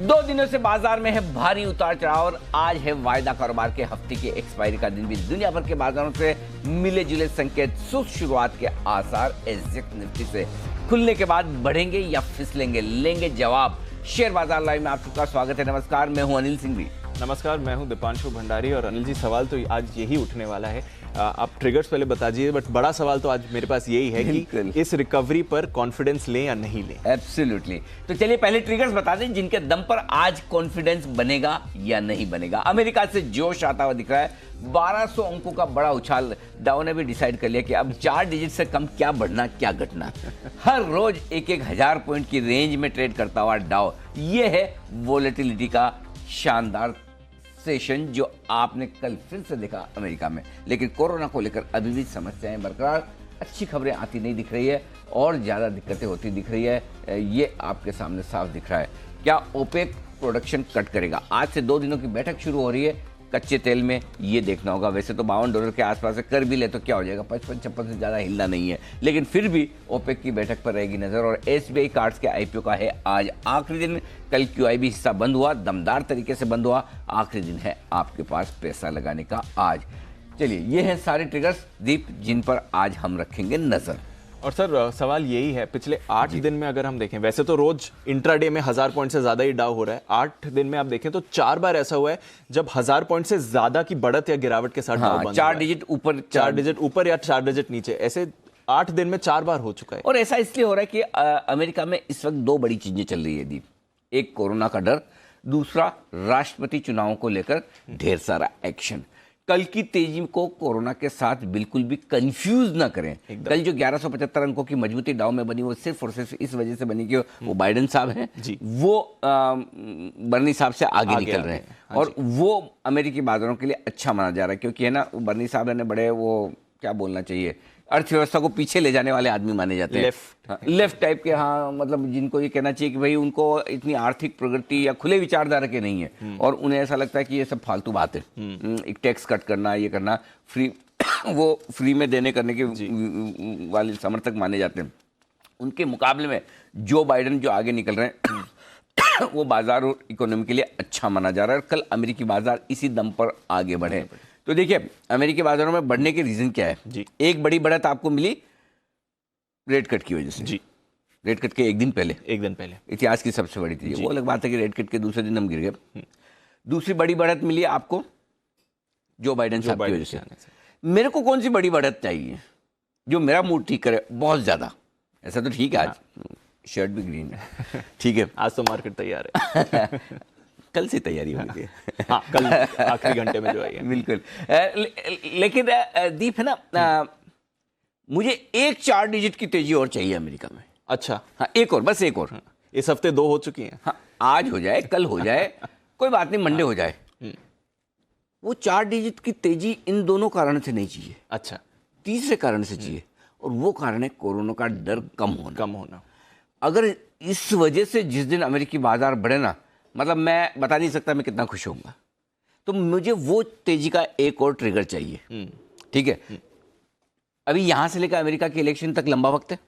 दो दिनों से बाजार में है भारी उतार चढ़ाव और आज है वायदा कारोबार के हफ्ते की एक्सपायरी का दिन भी। दुनिया भर के बाजारों से मिले जुले संकेत, सुस्त शुरुआत के आसार। एग्जैक्ट निफ्टी से खुलने के बाद बढ़ेंगे या फिसलेंगे, लेंगे जवाब। शेयर बाजार लाइव में आप सबका स्वागत है। नमस्कार, मैं हूं अनिल सिंघवी। नमस्कार, मैं हूं दीपांशु भंडारी। और अनिल जी, सवाल तो आज यही उठने वाला है। आप ट्रिगर्स पहले बता दीजिए, बट बड़ा सवाल तो आज मेरे पास यही है कि इस रिकवरी पर कॉन्फिडेंस लें या नहीं लें। एब्सोल्युटली। तो चलिए पहले ट्रिगर्स बता दें जिनके दम पर आज कॉन्फिडेंस बनेगा या नहीं बनेगा। अमेरिका से जोश आता हुआ दिख रहा है। 1200 अंकों का बड़ा उछाल। डाउ ने भी डिसाइड कर लिया कि अब 4 डिजिट से कम क्या बढ़ना क्या घटना। हर रोज 1-1 हजार पॉइंट की रेंज में ट्रेड करता हुआ डाउ। ये है वोलेटिलिटी का शानदार सेशन जो आपने कल फिर से देखा अमेरिका में। लेकिन कोरोना को लेकर अभी भी समस्याएं बरकरार, अच्छी खबरें आती नहीं दिख रही है और ज़्यादा दिक्कतें होती दिख रही है। ये आपके सामने साफ दिख रहा है। क्या ओपेक प्रोडक्शन कट करेगा? आज से 2 दिनों की बैठक शुरू हो रही है कच्चे तेल में, ये देखना होगा। वैसे तो $52 के आसपास से कर भी ले तो क्या हो जाएगा, 55-56 से ज़्यादा हिलना नहीं है। लेकिन फिर भी ओपेक की बैठक पर रहेगी नज़र। और एसबीआई कार्ड्स के आईपीओ का है आज आखिरी दिन। कल क्यूआईबी हिस्सा बंद हुआ, दमदार तरीके से बंद हुआ। आखिरी दिन है आपके पास पैसा लगाने का आज। चलिए, ये हैं सारे ट्रिगर्स दीप जिन पर आज हम रखेंगे नज़र। और सर, सवाल यही है, पिछले 8 दिन में अगर हम देखें, वैसे तो रोज इंट्राडे में 1000 पॉइंट से ज्यादा ही डाउ हो रहा है। 8 दिन में आप देखें तो 4 बार ऐसा हुआ है जब 1000 पॉइंट से ज्यादा की बढ़त या गिरावट के साथ डाउ बंद 4 डिजिट ऊपर, 4 डिजिट ऊपर या 4 डिजिट नीचे, ऐसे 8 दिन में 4 बार हो चुका है। और ऐसा इसलिए हो रहा है कि अमेरिका में इस वक्त 2 बड़ी चीजें चल रही है दीप। एक कोरोना का डर, दूसरा राष्ट्रपति चुनावों को लेकर ढेर सारा एक्शन। कल की तेजी को कोरोना के साथ बिल्कुल भी कंफ्यूज ना करें। कल जो 1175 अंकों की मजबूती डाउ में बनी, वो सिर्फ और सिर्फ इस वजह से बनी कि वो बाइडेन साहब हैं, वो बर्नी साहब से आगे निकल रहे हैं। और वो अमेरिकी बाजारों के लिए अच्छा माना जा रहा है, क्योंकि है ना, बर्नी साहब ने बड़े, वो क्या बोलना चाहिए, अर्थव्यवस्था को पीछे ले जाने वाले आदमी माने जाते हैं। लेफ्ट टाइप के, हाँ, मतलब जिनको ये कहना चाहिए कि भाई उनको इतनी आर्थिक प्रगति या खुले विचारधारा के नहीं है। और उन्हें ऐसा लगता है कि ये सब फालतू बात है, एक टैक्स कट करना, ये करना, फ्री वो फ्री में देने करने के वाले समर्थक माने जाते हैं। उनके मुकाबले में जो बाइडेन जो आगे निकल रहे हैं वो बाजार और इकोनॉमी के लिए अच्छा माना जा रहा है। और कल अमेरिकी बाजार इसी दम पर आगे बढ़े। तो देखिए, अमेरिकी बाजारों में बढ़ने के रीजन क्या है जी? एक बड़ी बढ़त आपको मिली रेट कट की वजह से जी। रेट कट के एक दिन पहले इतिहास की सबसे बड़ी थी। वो अलग बात है कि रेट कट के दूसरे दिन हम गिर गए। दूसरी बड़ी बढ़त मिली आपको जो बाइडेन साहब की वजह से। मेरे को कौन सी बड़ी बढ़त चाहिए जो मेरा मूड ठीक करे बहुत ज्यादा? ऐसा तो ठीक है, आज शर्ट भी ग्रीन है, ठीक है, आज तो मार्केट तैयार है। कल से तैयारी हो गई है। हाँ, कल आखिरी घंटे में जो है बिल्कुल। लेकिन दीप है ना, मुझे एक 4 डिजिट की तेजी और चाहिए अमेरिका में। अच्छा, हाँ, एक और, बस एक और। इस हफ्ते 2 हो चुकी हैं। हाँ, आज हो जाए, कल हो जाए, कोई बात नहीं, मंडे हो जाए। वो 4 डिजिट की तेजी इन दोनों कारण से नहीं चाहिए। अच्छा, तीसरे कारण से चाहिए, और वो कारण है कोरोना का डर कम होना। अगर इस वजह से जिस दिन अमेरिकी बाजार बढ़े ना, मतलब मैं बता नहीं सकता मैं कितना खुश होऊंगा। तो मुझे वो तेजी का एक और ट्रिगर चाहिए, ठीक है। अभी यहां से लेकर अमेरिका के इलेक्शन तक लंबा वक्त है,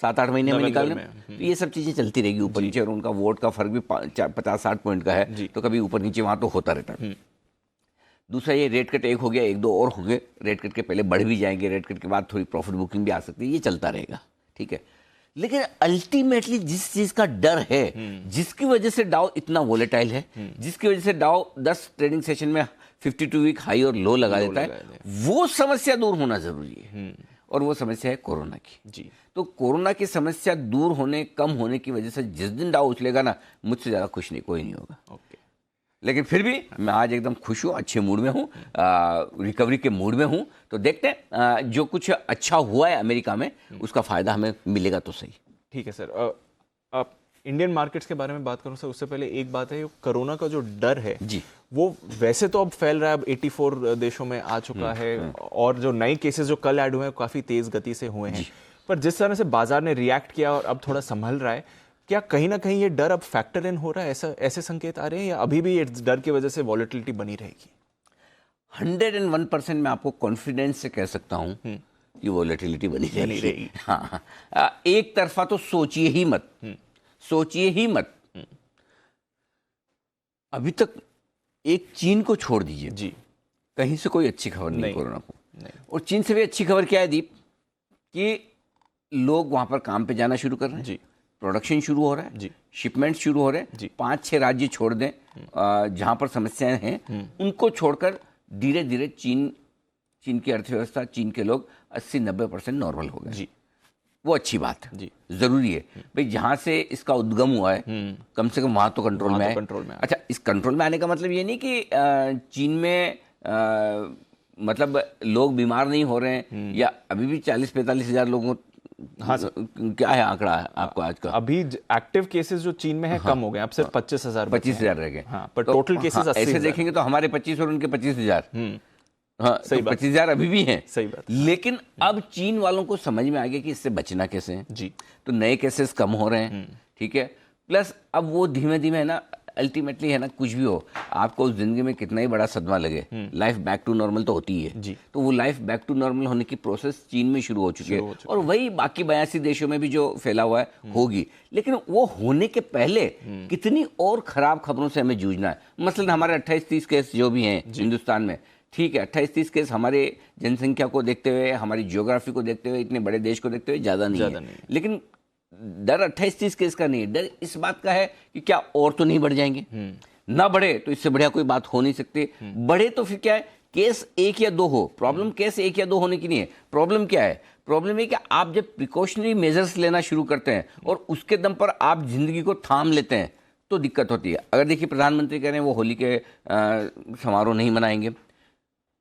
7-8 महीने में निकालने में। तो ये सब चीजें चलती रहेगी ऊपर नीचे, और उनका वोट का फर्क भी 50-60 पॉइंट का है, तो कभी ऊपर नीचे वहां तो होता रहता है। दूसरा, ये रेट कट एक हो गया, 1-2 और हो गए। रेट कट के पहले बढ़ भी जाएंगे, रेट कट के बाद थोड़ी प्रॉफिट बुकिंग भी आ सकती है, ये चलता रहेगा, ठीक है। लेकिन अल्टीमेटली जिस चीज का डर है, जिसकी वजह से डाउ इतना वोलेटाइल है, जिसकी वजह से डाउ 10 ट्रेडिंग सेशन में 52 वीक हाई और लो लगा देता है, वो समस्या दूर होना जरूरी है। और वो समस्या है कोरोना की जी। तो कोरोना की समस्या दूर होने, कम होने की वजह से जिस दिन डाउ उछलेगा ना, मुझसे ज्यादा खुश नहीं कोई नहीं होगा। लेकिन फिर भी मैं आज एकदम खुश हूँ, अच्छे मूड में हूँ, रिकवरी के मूड में हूँ। तो देखते हैं जो कुछ अच्छा हुआ है अमेरिका में, उसका फायदा हमें मिलेगा तो सही। ठीक है सर। आप इंडियन मार्केट्स के बारे में बात करूं सर, उससे पहले एक बात है, कोरोना का जो डर है जी, वो वैसे तो अब फैल रहा है, अब 84 देशों में आ चुका है। और जो नए केसेस जो कल ऐड हुए हैं काफी तेज गति से हुए हैं। पर जिस तरह से बाजार ने रिएक्ट किया और अब थोड़ा संभल रहा है, क्या कहीं ना कहीं ये डर अब फैक्टर इन हो रहा है? ऐसे संकेत आ रहे हैं, या अभी भी इस डर की वजह से वॉलेटिलिटी बनी रहेगी? 101% मैं आपको कॉन्फिडेंस से कह सकता हूं कि वॉलेटिलिटी बनी रहेगी। हाँ, एक तरफा तो सोचिए ही मत। अभी तक एक चीन को छोड़ दीजिए, जी कहीं से कोई अच्छी खबर नहीं नहीं। कोरोना को। नहीं। और चीन से भी अच्छी खबर क्या है दीप, कि लोग वहां पर काम पे जाना शुरू कर रहे हैं, जी प्रोडक्शन शुरू हो रहा है, जी शिपमेंट शुरू हो रहे हैं। जी। 5-6 राज्य छोड़ दें जहां पर समस्याएं हैं, उनको छोड़कर धीरे धीरे चीन की अर्थव्यवस्था, चीन के लोग 80-90% नॉर्मल हो गए। जी वो अच्छी बात है, जी जरूरी है भाई। जहां से इसका उद्गम हुआ है कम से कम वहां तो कंट्रोल में है। कंट्रोल में अच्छा, इस कंट्रोल में आने का मतलब ये नहीं कि चीन में मतलब लोग बीमार नहीं हो रहे हैं, या अभी भी 40-45 हजार लोगों। हाँ क्या है आंकड़ा आपको आज का? अभी एक्टिव केसेस जो चीन में है कम हो गए, अब सिर्फ 25,000 25,000 रह गए। हाँ, पर टोटल केसेस 80,000। ऐसे देखेंगे तो हमारे 25 और उनके 25,000। हाँ, सही तो बात। 25,000 अभी भी हैं। सही बात। लेकिन अब चीन वालों को समझ में आ गया कि इससे बचना कैसे है। जी तो नए केसेस कम हो रहे हैं, ठीक है। प्लस अब वो धीमे धीमे है ना, अल्टीमेटली है ना, कुछ भी हो, आपको उस जिंदगी में कितना ही बड़ा सदमा लगे, लाइफ बैक टू नॉर्मल तो होती ही है। जी। तो वो लाइफ बैक टू नॉर्मल होने की प्रोसेस चीन में शुरू हो चुकी है, और वही बाकी 82 देशों में भी जो फैला हुआ है होगी। लेकिन वो होने के पहले कितनी और खराब खबरों से हमें जूझना है। मसलन हमारे 28-30 केस जो भी हैं हिंदुस्तान में, ठीक है, 28-30 केस हमारे जनसंख्या को देखते हुए, हमारी जियोग्राफी को देखते हुए, इतने बड़े देश को देखते हुए ज़्यादा नहीं है। लेकिन डर 28-30 केस का नहीं है, डर इस बात का है कि क्या और तो नहीं बढ़ जाएंगे। ना बढ़े तो इससे बढ़िया कोई बात हो नहीं सकती। बढ़े तो फिर क्या है, केस 1 या 2 हो। प्रॉब्लम केस 1 या 2 होने की नहीं है। प्रॉब्लम क्या है? प्रॉब्लम है कि आप जब प्रिकॉशनरी मेजर्स लेना शुरू करते हैं और उसके दम पर आप जिंदगी को थाम लेते हैं तो दिक्कत होती है। अगर देखिए, प्रधानमंत्री कह रहे हैं वो होली के समारोह नहीं मनाएंगे।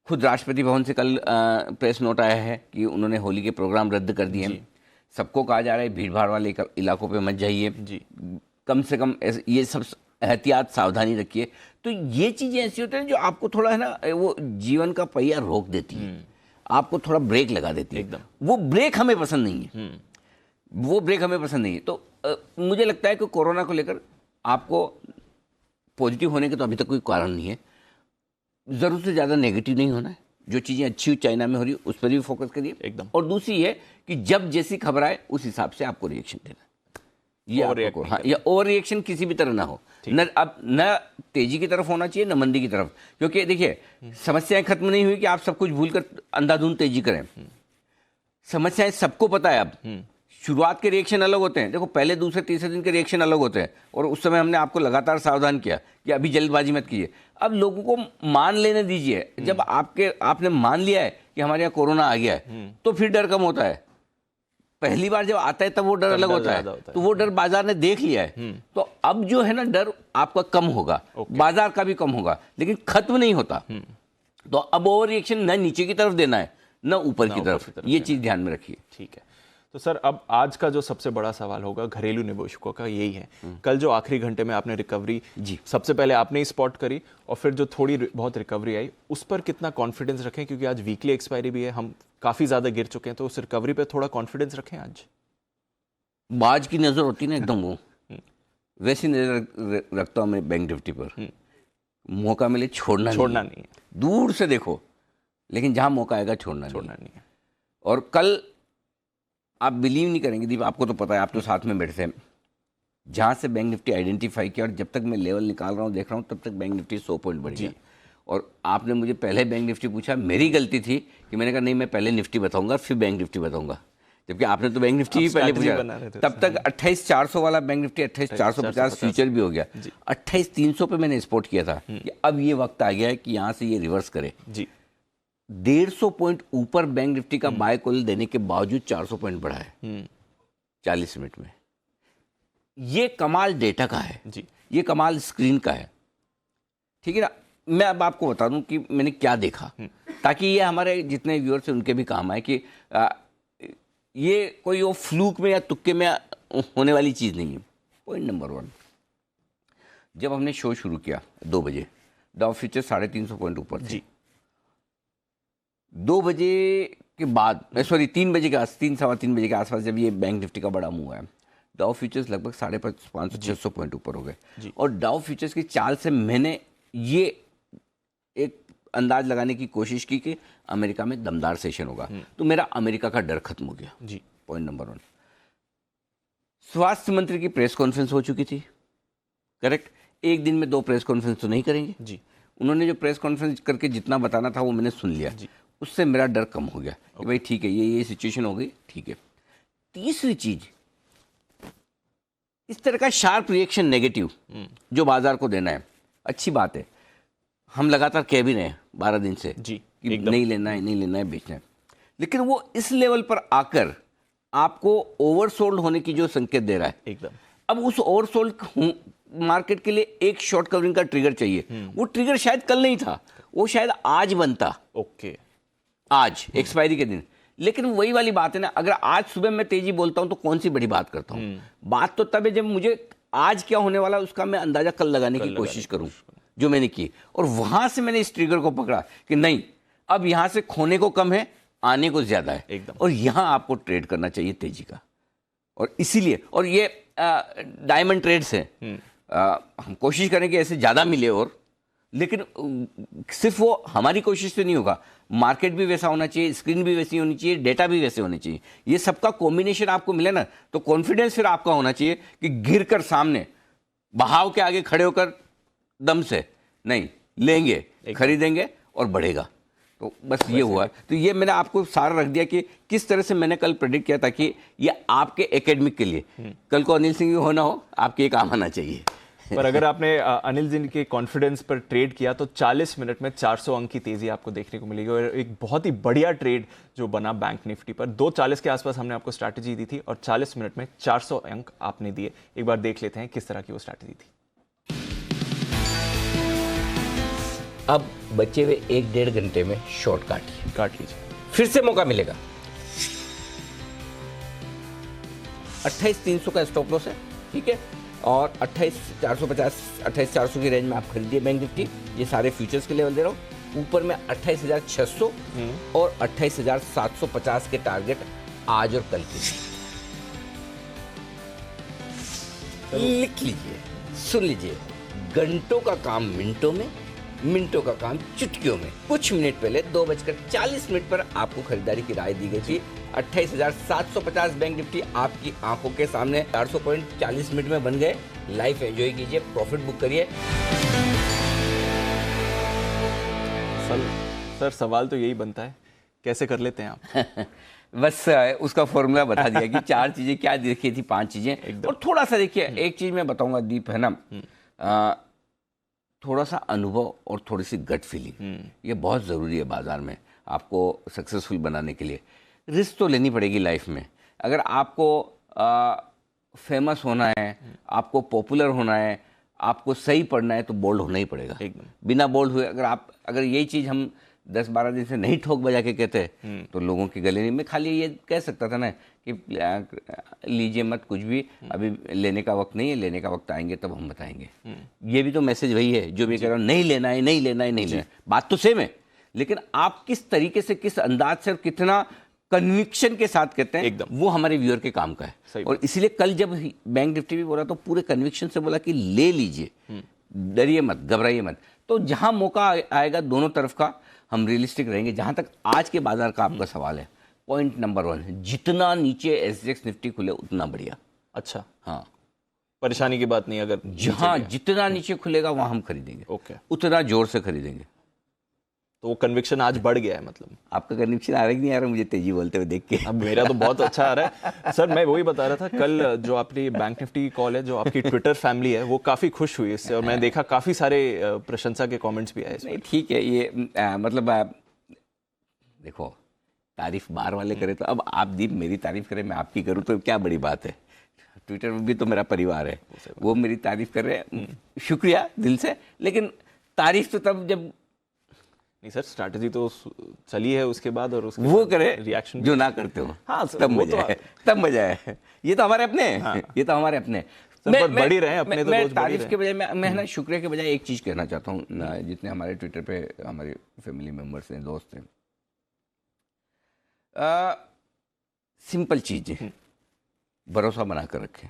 खुद राष्ट्रपति भवन से कल प्रेस नोट आया है कि उन्होंने होली के प्रोग्राम रद्द कर दिए हैं। सबको कहा जा रहा है भीड़ भाड़ वाले इलाकों पे मत जाइए, कम से कम ये सब एहतियात, सावधानी रखिए। तो ये चीज़ें ऐसी होती हैं जो आपको थोड़ा है ना, वो जीवन का पहिया रोक देती है, आपको थोड़ा ब्रेक लगा देती है एकदम। वो ब्रेक हमें पसंद नहीं है, वो ब्रेक हमें पसंद नहीं है। तो मुझे लगता है कि कोरोना को लेकर आपको पॉजिटिव होने के तो अभी तक कोई कारण नहीं है। ज़रूरत से ज़्यादा नेगेटिव नहीं होना है। जो चीज़ें अच्छी चाइना में हो रही है उस पर भी फोकस करिए एकदम। और दूसरी है कि जब जैसी खबर आए उस हिसाब से आपको रिएक्शन देना। ये आपको, हाँ, या ओवर रिएक्शन किसी भी तरह ना हो। न तेजी की तरफ होना चाहिए, न मंदी की तरफ। क्योंकि देखिए, समस्याएं खत्म नहीं हुई कि आप सब कुछ भूलकर अंधाधुंध तेजी करें। समस्याएं सबको पता है। अब शुरुआत के रिएक्शन अलग होते हैं। देखो, पहले दूसरे तीसरे दिन के रिएक्शन अलग होते हैं, और उस समय हमने आपको लगातार सावधान किया कि अभी जल्दबाजी मत कीजिए। अब लोगों को मान लेने दीजिए। जब आपने मान लिया है कि हमारे यहाँ कोरोना आ गया है, तो फिर डर कम होता है। पहली बार जब आता है तब वो डर अलग होता है। तो वो डर बाजार ने देख लिया है, तो अब जो है ना, डर आपका कम होगा, बाजार का भी कम होगा, लेकिन खत्म नहीं होता। तो अब ओवर रिएक्शन न नीचे की तरफ देना है, न ऊपर की तरफ। ये चीज ध्यान में रखिए। ठीक है। तो सर, अब आज का जो सबसे बड़ा सवाल होगा घरेलू निवेशकों का, यही है। कल जो आखिरी घंटे में आपने रिकवरी, सबसे पहले आपने ही स्पॉट करी, और फिर जो थोड़ी बहुत रिकवरी आई, उस पर कितना कॉन्फिडेंस रखें? क्योंकि आज वीकली एक्सपायरी भी है, हम काफी ज्यादा गिर चुके हैं, तो उस रिकवरी पे थोड़ा कॉन्फिडेंस रखें आज। बाज की नजर होती है ना एकदम, वो वैसी नजर रखता हूं मैं बैंक निफ्टी पर। मौका मिले छोड़ना नहीं है। दूर से देखो, लेकिन जहां मौका आएगा छोड़ना नहीं है। और कल आप बिलीव नहीं करेंगे दीप, आपको तो पता है, आप तो साथ में बैठते हैं। जहां से बैंक निफ्टी आइडेंटिफाई किया और जब तक मैं लेवल निकाल रहा हूं, देख रहा हूं, तब तक बैंक निफ्टी 100 पॉइंट बढ़ गया। और आपने मुझे पहले बैंक निफ्टी पूछा, मेरी गलती थी कि मैंने कहा नहीं, मैं पहले निफ्टी बताऊंगा फिर बैंक निफ्टी बताऊंगा, जबकि आपने तो बैंक निफ्टी ही पहले पूछा। तब तक 28,400 वाला बैंक निफ्टी 28,450 फ्यूचर भी हो गया। 28,300 पे मैंने स्पॉट किया था कि अब ये वक्त आ गया है कि यहाँ से ये रिवर्स करे। 150 पॉइंट ऊपर बैंक निफ्टी का बाय कॉल देने के बावजूद 400 पॉइंट बढ़ा है 40 मिनट में। ये कमाल डेटा का है जी, ये कमाल स्क्रीन का है, ठीक है ना। मैं अब आपको बता दूं कि मैंने क्या देखा, ताकि ये हमारे जितने व्यूअर्स हैं उनके भी काम आए कि ये कोई वो फ्लूक में या तुक्के में होने वाली चीज़ नहीं है। पॉइंट नंबर 1, जब हमने शो शुरू किया 2 बजे, डाउ फ्यूचर 350 पॉइंट ऊपर थी। 2 बजे के बाद, सॉरी 3 बजे के आस 3-3:15 बजे के आसपास जब ये बैंक निफ्टी का बड़ा मूव है, डाउ फ्यूचर्स लगभग 550-600 पॉइंट ऊपर हो गए। और डाउ फ्यूचर्स की चाल से मैंने ये एक अंदाज लगाने की कोशिश की कि अमेरिका में दमदार सेशन होगा। तो मेरा अमेरिका का डर खत्म हो गया जी। पॉइंट नंबर 1, स्वास्थ्य मंत्री की प्रेस कॉन्फ्रेंस हो चुकी थी, करेक्ट। एक दिन में 2 प्रेस कॉन्फ्रेंस तो नहीं करेंगे जी। उन्होंने जो प्रेस कॉन्फ्रेंस करके जितना बताना था वो मैंने सुन लिया, उससे मेरा डर कम हो गया कि भाई ठीक है, ये सिचुएशन हो गई, ठीक है। तीसरी चीज, इस तरह का शार्प रिएक्शन नेगेटिव जो बाजार को देना है, अच्छी बात है, हम लगातार कह भी रहे हैं 12 दिन से जी, कि नहीं लेना है, नहीं लेना है, बेचना है, लेकिन वो इस लेवल पर आकर आपको ओवरसोल्ड होने की जो संकेत दे रहा है एकदम। अब उस ओवरसोल्ड मार्केट के लिए एक शॉर्ट कवरिंग का ट्रिगर चाहिए। वो ट्रिगर शायद कल नहीं था, वो शायद आज बनता, ओके, आज एक्सपायरी के दिन। लेकिन वही वाली बात है ना, अगर आज सुबह मैं तेजी बोलता हूं तो कौन सी बड़ी बात करता हूं। बात तो तब है जब मुझे आज क्या होने वाला उसका मैं अंदाजा कल लगाने की कोशिश करूं, जो मैंने की। और वहां से मैंने इस ट्रिगर को पकड़ा कि नहीं, अब यहां से खोने को कम है, आने को ज्यादा है एकदम। और यहां आपको ट्रेड करना चाहिए तेजी का। और इसीलिए, और ये डायमंड ट्रेड्स हैं, हम कोशिश करें कि ऐसे ज्यादा मिले, और लेकिन सिर्फ वो हमारी कोशिश से नहीं होगा, मार्केट भी वैसा होना चाहिए, स्क्रीन भी वैसी होनी चाहिए, डेटा भी वैसे होने चाहिए। ये सबका कॉम्बिनेशन आपको मिले ना, तो कॉन्फिडेंस फिर आपका होना चाहिए कि गिर कर सामने बहाव के आगे खड़े होकर दम से नहीं लेंगे, खरीदेंगे और बढ़ेगा। तो बस ये हुआ। तो ये मैंने आपको सारा रख दिया कि किस तरह से मैंने कल प्रेडिक्ट किया था कि ये आपके एकेडमिक के लिए कल को अनिल सिंह भी होना हो, आपके ये काम आना चाहिए। पर अगर आपने अनिल जी के कॉन्फिडेंस पर ट्रेड किया तो 40 मिनट में 400 अंक की तेजी आपको देखने को मिलेगी, और एक बहुत ही बढ़िया ट्रेड जो बना बैंक निफ्टी पर। 240 के आसपास हमने आपको स्ट्रैटेजी दी थी और 40 मिनट में 400 अंक आपने दिए। एक बार देख लेते हैं किस तरह की वो स्ट्रैटेजी थी। अब बचे हुए 1-1.5 घंटे में शॉर्ट काट लीजिए, फिर से मौका मिलेगा। 28,300 का स्टॉप लॉस है, ठीक है, और 28,450 28,400 की रेंज में आप खरीदिए बैंक निफ्टी। ये सारे फ्यूचर्स के लेवल दे रहा हूँ। ऊपर में 28,600 और 28,750 के टारगेट आज और कल के। लिख लीजिए, सुन लीजिए, घंटों का काम मिनटों में, मिनटों का काम चुटकियों में। कुछ मिनट पहले 2:40 पर आपको खरीदारी की राय दी गई थी। 28,750 बैंक निफ्टी आपकी आंखों के सामने 400 पॉइंट 40 मिनट में बन गए। लाइफ एंजॉय कीजिए, प्रॉफिट बुक करिए। सर सवाल तो यही बनता है, कैसे कर लेते हैं आप? बस उसका फॉर्मूला बता दिया कि 4 चीजें क्या देखी थी, 5 चीजें। और थोड़ा सा देखिए, एक चीज मैं बताऊंगा दीप, है ना, थोड़ा सा अनुभव और थोड़ी सी गट फीलिंग, ये बहुत ज़रूरी है बाजार में आपको सक्सेसफुल बनाने के लिए। रिस्क तो लेनी पड़ेगी लाइफ में। अगर आपको फेमस होना है, आपको पॉपुलर होना है, आपको सही पढ़ना है, तो बोल्ड होना ही पड़ेगा। बिना बोल्ड हुए अगर यही चीज़ हम 10-12 दिन से नहीं ठोक बजा के कहते तो लोगों के गले नहीं। मैं खाली ये कह सकता था ना कि लीजिए मत कुछ भी, अभी लेने का वक्त नहीं है, लेने का वक्त आएंगे तब हम बताएंगे। ये भी तो मैसेज वही है जो मैं कह रहा हूँ, नहीं लेना है, नहीं लेना है, नहीं लेना है। बात तो सेम है, लेकिन आप किस तरीके से, किस अंदाज से और कितना कन्विक्शन के साथ कहते हैं, एकदम वो हमारे व्यूअर के काम का है। और इसीलिए कल जब बैंक निफ्टी भी बोला तो पूरे कन्विक्शन से बोला कि ले लीजिए, डरिए मत, घबराइए मत। तो जहां मौका आएगा दोनों तरफ का, हम रियलिस्टिक रहेंगे। जहां तक आज के बाजार का आपका सवाल है, पॉइंट नंबर 1, जितना नीचे एसजेएक्स निफ्टी खुले उतना बढ़िया। अच्छा, हाँ, परेशानी की बात नहीं। अगर जहां जितना नीचे खुलेगा वहां हम खरीदेंगे, ओके, उतना जोर से खरीदेंगे। तो वो कन्विक्शन आज बढ़ गया है। मतलब आपका कन्विक्शन आ रहा है कि नहीं आ रहा मुझे तेजी बोलते हुए देख के? अब मेरा तो बहुत अच्छा आ रहा है सर। मैं वही बता रहा था, कल जो आपकी बैंक निफ्टी की कॉल है, जो आपकी ट्विटर फैमिली है, वो काफ़ी खुश हुई इससे, और मैं देखा काफ़ी सारे प्रशंसा के कमेंट्स भी आए। नहीं ठीक है, ये मतलब देखो, तारीफ बाहर वाले करें तो, अब आप दीप मेरी तारीफ करें, मैं आपकी करूँ तो क्या बड़ी बात है। ट्विटर में भी तो मेरा परिवार है, वो मेरी तारीफ कर रहे हैं, शुक्रिया दिल से। लेकिन तारीफ तो तब जब, नहीं सर, स्ट्रैटेजी तो चली है उसके बाद, और उसके वो करे रिएक्शन जो ना करते हो। हाँ, तब मजा है, तब मजा है। ये तो हमारे अपने हैं। हाँ। ये तो हमारे अपने। बढ़ ही रहे हैं अपने, तो मैं तारीफ के बजाय मैं ना शुक्रिया के बजाय एक चीज कहना चाहता हूँ, जितने हमारे ट्विटर पे हमारे फैमिली मेंबर्स हैं, दोस्त हैं, सिंपल चीज है, भरोसा बनाकर रखें,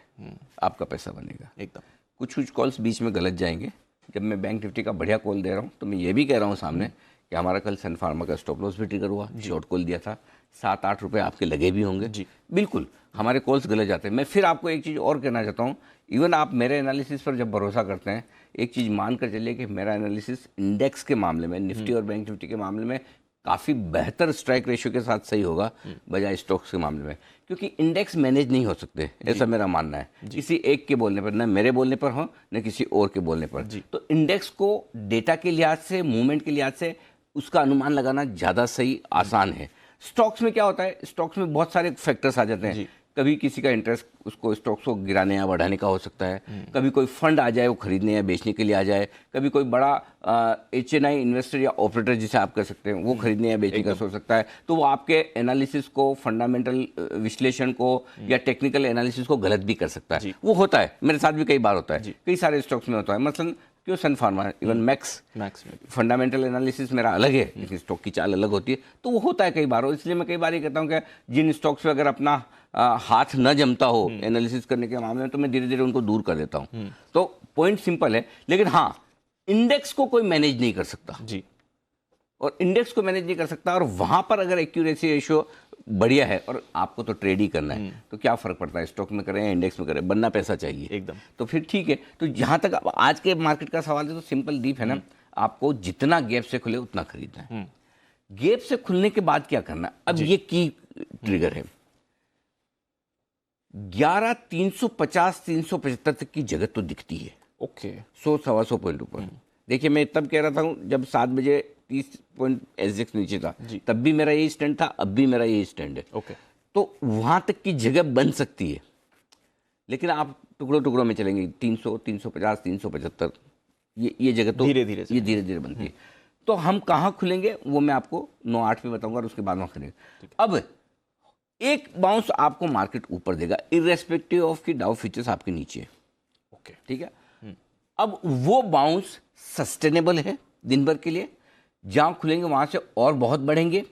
आपका पैसा बनेगा एकदम। कुछ कॉल्स बीच में गलत जाएंगे। जब मैं बैंक निफ्टी का बढ़िया कॉल दे रहा हूँ तो मैं ये भी कह रहा हूँ सामने कि हमारा कल सन फार्मा का स्टॉप लॉस भी ट्रिगर हुआ, शॉर्ट कॉल दिया था, 7-8 रुपए आपके लगे भी होंगे जी। बिल्कुल, हमारे कॉल्स गलत जाते हैं। मैं फिर आपको एक चीज़ और कहना चाहता हूँ, इवन आप मेरे एनालिसिस पर जब भरोसा करते हैं, एक चीज़ मान कर चलिए कि मेरा एनालिसिस इंडेक्स के मामले में, निफ्टी और बैंक निफ्टी के मामले में काफ़ी बेहतर स्ट्राइक रेशियो के साथ सही होगा बजाय स्टॉक्स के मामले में, क्योंकि इंडेक्स मैनेज नहीं हो सकते, ऐसा मेरा मानना है, किसी एक के बोलने पर, न मेरे बोलने पर हो न किसी और के बोलने पर। तो इंडेक्स को डेटा के लिहाज से, मूवमेंट के लिहाज से उसका अनुमान लगाना ज़्यादा सही, आसान है। स्टॉक्स में क्या होता है, स्टॉक्स में बहुत सारे फैक्टर्स आ जाते हैं। कभी किसी का इंटरेस्ट उसको स्टॉक्स को गिराने या बढ़ाने का हो सकता है, कभी कोई फंड आ जाए वो खरीदने या बेचने के लिए आ जाए, कभी कोई बड़ा HNI इन्वेस्टर या ऑपरेटर जिसे आप कह सकते हैं वो खरीदने या बेचने का हो सकता है, तो वो आपके एनालिसिस को, फंडामेंटल विश्लेषण को या टेक्निकल एनालिसिस को गलत भी कर सकता है। वो होता है, मेरे साथ भी कई बार होता है, कई सारे स्टॉक्स में होता है। मसलन क्यों सन फार्मा है, इवन मैक्स में फंडामेंटल एनालिसिस मेरा अलग है, लेकिन स्टॉक की चाल अलग होती है, तो वो होता है कई बार। और इसलिए मैं कई बार ये कहता हूँ कि जिन स्टॉक्स पे अगर अपना हाथ न जमता हो एनालिसिस करने के मामले में, तो मैं धीरे धीरे उनको दूर कर देता हूँ। तो पॉइंट सिंपल है, लेकिन हाँ, इंडेक्स को कोई मैनेज नहीं कर सकता जी, और इंडेक्स को मैनेज नहीं कर सकता, और वहां पर अगर एक्यूरेसी रेशियो बढ़िया है और आपको तो ट्रेड ही करना है, तो क्या फर्क पड़ता है स्टॉक में करें या इंडेक्स में करें, बनना पैसा चाहिए एकदम। तो फिर ठीक है। तो जहां तक आज के मार्केट का सवाल है, तो सिंपल डीप है ना, आपको जितना गैप से खुले उतना खरीदना है। गैप से खुलने के बाद क्या करना, अब ये की ट्रिगर है 11,350-375 तक की जगह तो दिखती है, ओके, 100-125 पॉइंट ऊपर। देखिए मैं तब कह रहा था जब 7 बजे 30 पॉइंट SGX नीचे था, तब भी मेरा यही स्टैंड था, अब भी मेरा यही स्टैंड है। ओके, तो वहां तक की जगह बन सकती है, लेकिन आप टुकड़ों टुकड़ों में चलेंगे, 300, 350, 375, ये जगह तो धीरे धीरे ये धीरे धीरे बनती है। तो हम कहाँ खुलेंगे वो मैं आपको 9-8 पे बताऊंगा, और उसके बाद वहाँ खुलेंगे। अब एक बाउंस आपको मार्केट ऊपर देगा, इररेस्पेक्टिव ऑफ कि डाउ फ्यूचर्स आपके नीचे है, ओके, ठीक है। अब वो बाउंस सस्टेनेबल है दिन भर के लिए, जहां खुलेंगे वहां से और बहुत बढ़ेंगे,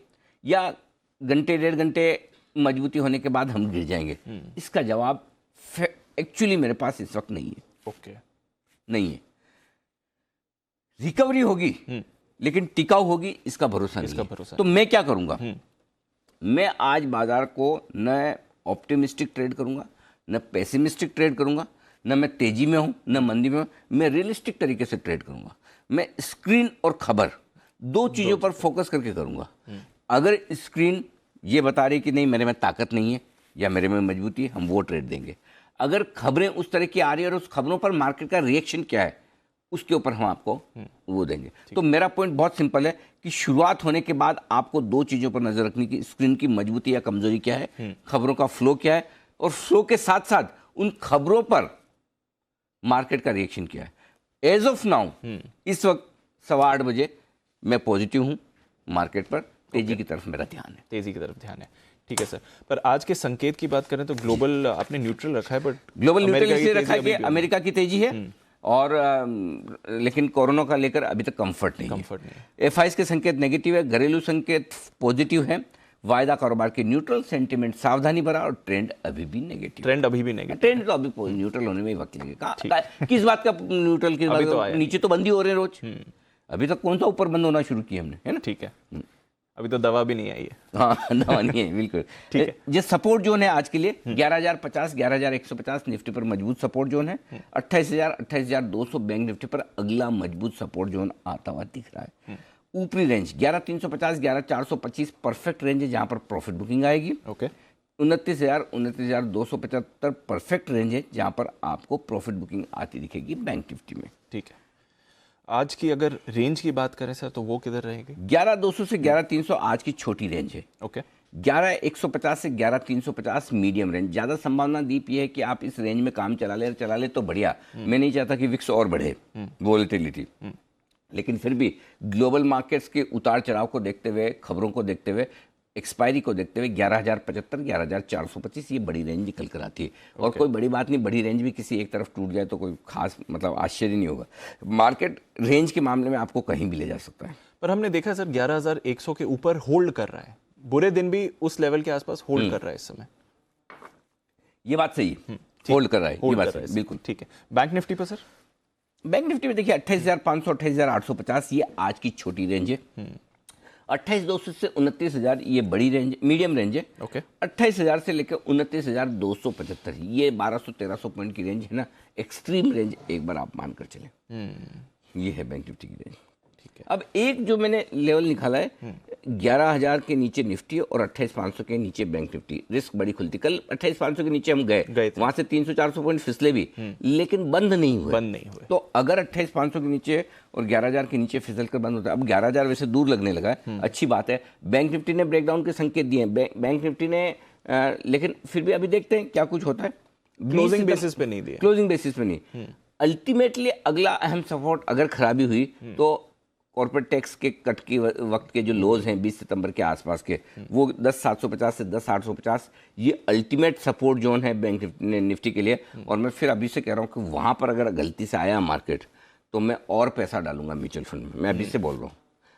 या घंटे 1.5 घंटे मजबूती होने के बाद हम गिर जाएंगे, इसका जवाब एक्चुअली मेरे पास इस वक्त नहीं है। ओके, नहीं है, रिकवरी होगी लेकिन टिकाऊ होगी, इसका भरोसा नहीं है। तो मैं क्या करूंगा, मैं आज बाजार को न ऑप्टिमिस्टिक ट्रेड करूंगा, न पेसिमिस्टिक ट्रेड करूंगा, न मैं तेजी में हूं न मंदी में हूं, मैं रियलिस्टिक तरीके से ट्रेड करूंगा। मैं स्क्रीन और खबर दो चीजों पर फोकस करके करूंगा। अगर स्क्रीन ये बता रही कि नहीं मेरे में ताकत नहीं है या मेरे में मजबूती है, हम वो ट्रेड देंगे। अगर खबरें उस तरह की आ रही है और उस खबरों पर मार्केट का रिएक्शन क्या है, उसके ऊपर हम आपको वो देंगे। तो मेरा पॉइंट बहुत सिंपल है कि शुरुआत होने के बाद आपको दो चीजों पर नजर रखनी की, स्क्रीन की मजबूती या कमजोरी क्या है, खबरों का फ्लो क्या है, और फ्लो के साथ साथ उन खबरों पर मार्केट का रिएक्शन क्या है। एज ऑफ नाउ इस वक्त 8:15 बजे मैं पॉजिटिव हूं मार्केट पर, तेजी की तरफ मेरा ध्यान है, तेजी की तरफ ध्यान है। ठीक है सर, पर आज के संकेत की बात करें तो ग्लोबल आपने न्यूट्रल रखा है, बट ग्लोबल न्यूट्रल इसलिए रखा है कि अमेरिका की तेजी है और लेकिन कोरोना का लेकर अभी तक कंफर्ट नहीं है। FIs के संकेत नेगेटिव है, घरेलू संकेत पॉजिटिव है, वायदा कारोबार की न्यूट्रल, सेंटिमेंट सावधानी भरा, और ट्रेंड अभी भी नेगेटिव। ट्रेंड अभी भी नेगेटिव, ट्रेंड तो अभी न्यूट्रल होने में ही वक्त लगेगा। किस बात का न्यूट्रल, किस बात का नीचे तो बंद ही हो रहे हैं रोज, अभी तक कौन सा ऊपर बंद होना शुरू किया हमने, है ना। ठीक है, अभी तो दवा भी नहीं आई है। हाँ, दवा नहीं है, बिल्कुल ठीक है। ये सपोर्ट जोन है आज के लिए 11,050, 11,150 निफ्टी पर मजबूत सपोर्ट जोन है। 28,000, 28,200 बैंक निफ्टी पर अगला मजबूत सपोर्ट जोन आता हुआ दिख रहा है। ऊपरी रेंज 11,350, 11,425 परफेक्ट रेंज है जहां पर प्रॉफिट बुकिंग आएगी। ओके, 29,000, 29,275 परफेक्ट रेंज है जहां पर आपको प्रॉफिट बुकिंग आती दिखेगी बैंक निफ्टी में। ठीक है, आज की अगर रेंज की बात करें सर तो वो किधर रहेगी? 11,200 से 11,300 आज की छोटी रेंज है। ओके, 11,150 से 11,350 मीडियम रेंज। ज़्यादा संभावना दीप ये है कि आप इस रेंज में काम चला ले तो बढ़िया। मैं नहीं चाहता कि विक्स और बढ़े, वोलेटिलिटी, लेकिन फिर भी ग्लोबल मार्केट्स के उतार चढ़ाव को देखते हुए, खबरों को देखते हुए, एक्सपायरी को देखते हुए 11,075, 11,425 ये बड़ी रेंज निकल कर आती है। और कोई बड़ी बात नहीं, बड़ी रेंज भी किसी एक तरफ टूट जाए तो कोई खास मतलब आश्चर्य नहीं होगा। मार्केट रेंज के मामले में आपको कहीं भी ले जा सकता है। पर हमने देखा सर 11,100 के ऊपर होल्ड कर रहा है, बुरे दिन भी उस लेवल के आसपास होल्ड कर रहा है इस समय। ये बात सही है, होल्ड कर रहा है, ये बात सही है, बिल्कुल ठीक है। बैंक निफ्टी पर सर? बैंक निफ्टी में देखिए 28,500, 28,850 ये आज की छोटी रेंज है। 28,200 से 29,000 ये बड़ी रेंज, मीडियम रेंज है। ओके। 28,000 से लेकर 29,275 ये 1200-1300 पॉइंट की रेंज है ना, एक्सट्रीम रेंज एक बार आप मानकर चलें। ये है बैंक निफ्टी की रेंज। ठीक है। अब एक जो मैंने लेवल निकाला है 11,000 के नीचे निफ्टी और 28,500 के नीचे बैंक निफ्टी, रिस्क बड़ी खुलती। कल 28,500 के नीचे हम गए थे। वहां से 300-400 पॉइंट फिसले भी, लेकिन बंद नहीं हुए। तो अगर 28,500 के नीचे और 11,000 के नीचे फिसल कर बंद होता है, अब 11,000 वैसे दूर लगने लगा है, अच्छी बात है। बैंक निफ्टी ने ब्रेकडाउन के संकेत दिए हैं, बैंक निफ्टी ने लेकिन फिर भी अभी देखते हैं क्या कुछ होता है। क्लोजिंग बेसिस पे नहीं दिया, क्लोजिंग बेसिस पे नहीं। अल्टीमेटली अगला अहम सपोर्ट अगर खराबी हुई तो कॉर्पोरेट टैक्स के कट के वक्त के जो लोज हैं 20 सितंबर के आसपास के, वो 10,750 से 10,850 ये अल्टीमेट सपोर्ट जोन है बैंक निफ्टी के लिए। और मैं फिर अभी से कह रहा हूँ कि वहाँ पर अगर गलती से आया मार्केट तो मैं और पैसा डालूंगा म्यूचुअल फंड में, मैं अभी से बोल रहा हूँ।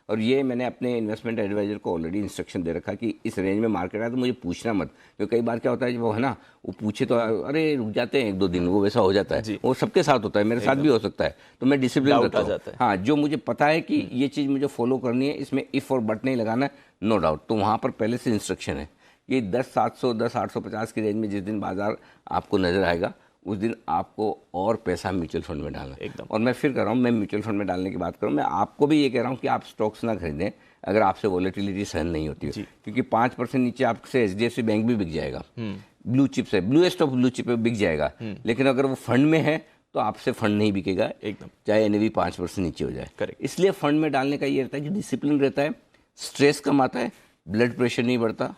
और ये मैंने अपने इन्वेस्टमेंट एडवाइजर को ऑलरेडी इंस्ट्रक्शन दे रखा कि इस रेंज में मार्केट आया तो मुझे पूछना मत, क्योंकि कई बार क्या होता है वो है ना, वो पूछे तो अरे रुक जाते हैं 1-2 दिन, वो वैसा हो जाता है। वो सबके साथ होता है, मेरे साथ भी हो सकता है। तो मैं डिसिप्लिन रखता हूँ। हाँ, जो मुझे पता है कि ये चीज़ मुझे फॉलो करनी है, इसमें इफ़ और बट नहीं लगाना है, नो डाउट, तो वहाँ पर पहले से इंस्ट्रक्शन है। ये 10,700 10,850 की रेंज में जिस दिन बाजार आपको नजर आएगा उस दिन आपको और पैसा म्यूचुअल फंड में डालना एकदम। और मैं फिर कर रहा हूँ, मैं म्यूचुअल फंड में डालने की बात करूँ, मैं आपको भी ये कह रहा हूँ कि आप स्टॉक्स ना खरीदें अगर आपसे वॉलेटिलिटी सहन नहीं होती है, क्योंकि 5% नीचे आपसे HDFC बैंक भी बिक जाएगा, ब्लू चिप्स है, ब्लूएस्ट ऑफ ब्लू चिप बिक जाएगा। लेकिन अगर वो फंड में है तो आपसे फंड नहीं बिकेगा एकदम, चाहे NAV 5% नीचे हो जाए। करेक्ट। इसलिए फंड में डालने का ये रहता है कि डिसिप्लिन रहता है, स्ट्रेस कम आता है, ब्लड प्रेशर नहीं बढ़ता,